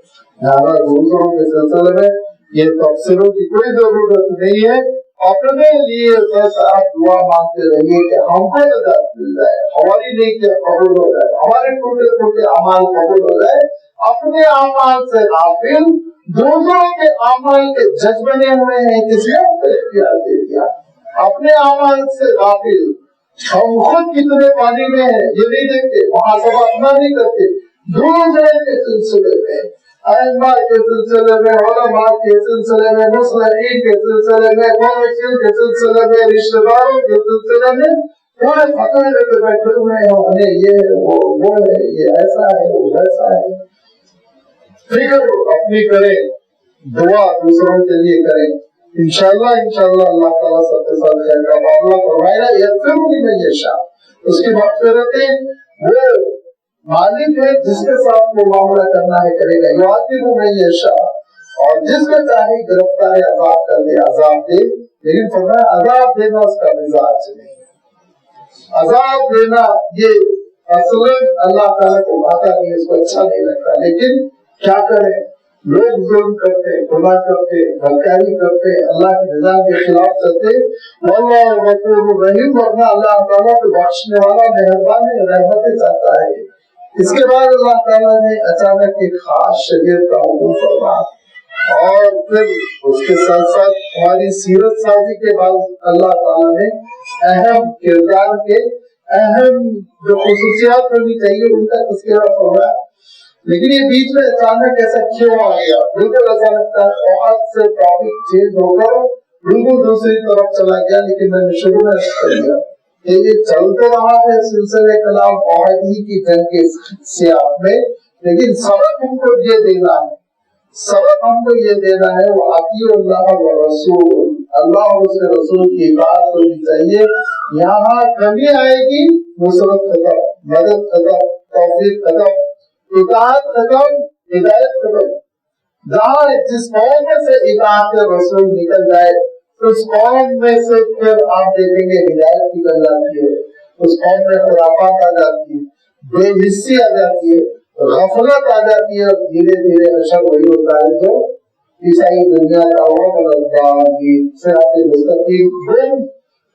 لہٰذا دوسروں کے سلسلے میں یہ تفسیروں کی کوئی ضرورت نہیں ہے، اپنے لیے بس آپ دعا مانگتے رہیے کہ ہم کو نجات مل جائے، ہماری نیکیاں قبول ہو جائے، ہمارے ٹوٹے ٹوٹے اعمال قبول ہو جائے۔ اپنے اعمال سے غافل دوسروں کے اعمال کے جج بنے ہوئے ہیں، کسی نے اختیار دے دیا۔ اپنے اعمال سے غافل ہم خود کتنے پانی میں ہیں یہ نہیں دیکھتے، محاسبہ اپنا نہیں کرتے، دوسرے کے سلسلے میں، ائمہ کے سلسلے میں، علماء کے سلسلے میں، مصلحین کے سلسلے میں، مورثین کے سلسلے میں، رشتہ داروں کے سلسلے میں پورے فتوے لے کے بیٹھے ہوئے ہیں، انہیں یہ ہے وہ ہے، یہ ایسا ہے وہ ویسا ہے۔ فکر اپنی کریں، دعا دوسروں کے لیے کریں، انشاءاللہ اللہ تعالیٰ سب کے ساتھ خیر کا معاملہ فرمائے گا۔ یغفر لمن یشاء، اس کی مغفرتیں وہ مالک ہے جس کے ساتھ وہ معاملہ کرنا ہے کرے گا۔ یعذب من یشاء، اور جس کو چاہے گرفتار عذاب کر دے، عذاب دے، لیکن فرمایا عذاب دینا اس کا مزاج نہیں۔ عذاب دینا یہ اصلاً اللہ تعالیٰ کو بھاتا نہیں، اس کو اچھا نہیں لگتا، لیکن کیا کریں، لوگ ظلم کرتے، گناہ کرتے، بدکاری کرتے، اللہ کے نظام کے خلاف چلتے، واللہ غفور رحیم، ورنہ اللہ تعالیٰ کو بخشنے والا مہربان ہے، رحمتیں چاہتا ہے۔ اس کے بعد اللہ تعالیٰ نے اچانک ایک خاص شریعت کا حکم فرمایا، اور پھر اس کے ساتھ ساتھ ہماری سیرت سازی کے بعد اللہ تعالیٰ نے اہم کردار کے اہم جو خصوصیات ہونی چاہیے ان کا تذکرہ فرمایا۔ لیکن یہ بیچ میں اچانک ایسا کیوں آ گیا؟ بالکل ایسا لگتا ہے بہت سے ٹاپک چینج ہو کر بالکل دوسری طرف چلا گیا، لیکن میں نے شروع میں کر دیا کہ یہ چلتے رہا ہے سلسلے کلام عہد ہی کی جنگ کے سیاق میں، لیکن سبق ہم کو یہ دینا ہے، سبق ہم کو یہ دینا ہے وہ اطیعوا اللہ و رسول، اللہ اور اس کے رسول کی اطاعت ہونی چاہیے۔ یہاں کمی آئے گی، نصرت ختم، مدد ختم، توفیق ختم، اطاعت ختم، ہدایت ختم۔ جہاں جس قوم میں سے اطاعت رسول نکل جائے اس قوم میں سے پھر آپ دیکھیں گے ہدایت نکل جاتی ہے، اس قوم میں خرافات آ جاتی ہے، بے حسی آ جاتی ہے، غفلت آ جاتی ہے، اور دھیرے دھیرے اشر وہی ہوتا ہے جو عیسائی دنیا کا صراط مستقیم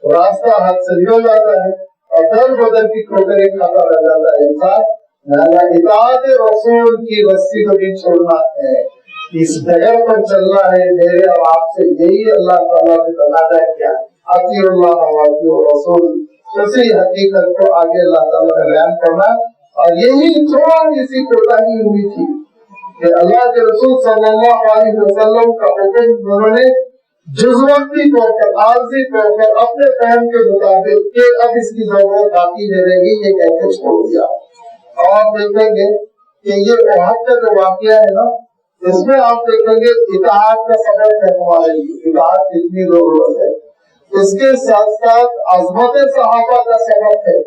راستہ ہاتھ سے نکل جاتا ہے اور در بدر کی ٹھوکریں کھاتا رہ جاتا ہے انسان۔ اطاعت رسول کی رسی کو بھی چھوڑنا ہے، اس ڈگر پر چلنا ہے۔ میرے اور آپ سے یہی اللہ تعالیٰ نے بتایا کیا، اطیعوا اللہ و اطیعوا الرسول، اسی حقیقت کو آگے اللہ تعالیٰ نے بیان کرنا، اور یہی تھوڑی سی کوتاہی ہوئی تھی کہ اللہ کے رسول صلی اللہ علیہ وسلم کا حکم انہوں نے جزوقتی طور پر، عارضی طور پر اپنے فہم کے مطابق کہ اب اس کی ضرورت باقی نہیں رہے گی یہ کہہ کے چھوڑ دیا۔ اور آپ دیکھیں گے کہ یہ احد کا جو واقعہ ہے نا، اس میں آپ دیکھیں گے اطاعت کا سبب ہے ہمارے لیے، اطاعت کتنی ضرورت ہے۔ اس کے ساتھ ساتھ عظمت صحابہ کا سبب ہے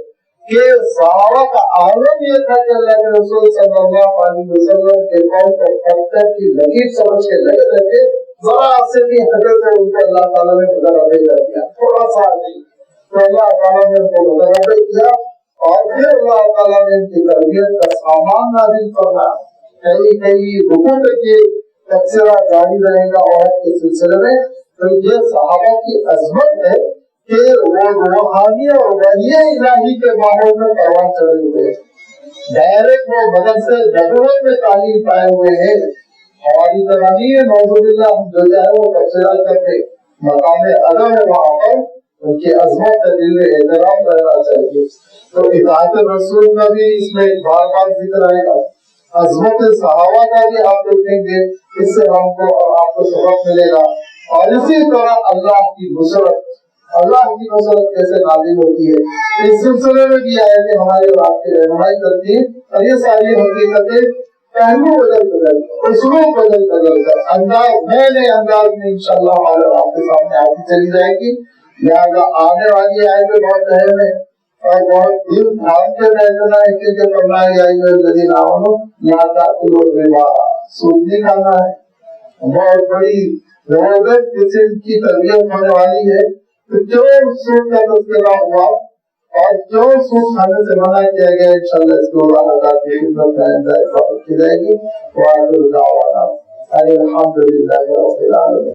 کہ صحابہ کا عالم یہ تھا کہ اللہ کے رسول صلی اللہ علیہ وسلم کے قول کو پتھر کی لکیر سمجھ کے لگے رہتے، ذرا سے بھی حضرت ان کو اللہ تعالیٰ نے متنوع کر دیا، تھوڑا سا نہیں تو اللہ تعالیٰ نے ان کو متنوع کیا، اور پھر اللہ تعالیٰ نے ان کی تربیت کا سامان نازل فرمایا۔ کئی رکوع تک یہ تبصرہ جاری رہے گا عہد کے سلسلے میں۔ تو یہ صحابہ کی عظمت ہے کہ وہ روحانی اور وحی الہی کے ماحول میں پروان چڑھے ہوئے ہیں، ڈائریکٹ وہ بدن سے نبوت میں تعلیم پائے ہوئے ہیں۔ ہماری طرح نہیں ہے، نعوذ باللہ، ہم جو چاہے وہ تبصرہ کرتے، مقام ادب ہے وہاں پر ان کی عظمت کا دل میں احترام رہنا چاہیے۔ تو اطاعت رسول کا بھی اس میں بار بار ذکر آئے گا، عظمت صحابہ کا بھی آپ دیکھیں گے، اس سے ہم کو اور آپ کو سبق ملے گا۔ اور اسی طرح اللہ کی نصرت کیسے نازل ہوتی ہے، اس سلسلے میں بھی آئے کہ ہمارے اور آپ کی رہنمائی کرتی ہے، اور یہ ساری حقیقتیں پہلو بدل اسلوب بدل کر انداز نئے انداز میں انشاءاللہ ہمارے آپ کے سامنے آتی چلی جائے گی۔ لہٰذا آنے والی آیتیں بہت اہم ہے اور بہت دل تھام کے بیٹھنا ہے، کیونکہ فرمایا یا ایھا الذین آمنوا لا تأکلوا الربا، سود نہیں کھانا ہے۔ بہت بڑی زبردست قسم کی تربیت ہونے والی ہے، تو کیوں سود کا تذکرہ ہوا اور کیوں سود کھانے سے منع کیا گیا، انشاءاللہ اس کو اللہ کی خدمت میں آئندہ کی جائے گی۔ وآخر دعوانا الحمد للہ رب العالمین۔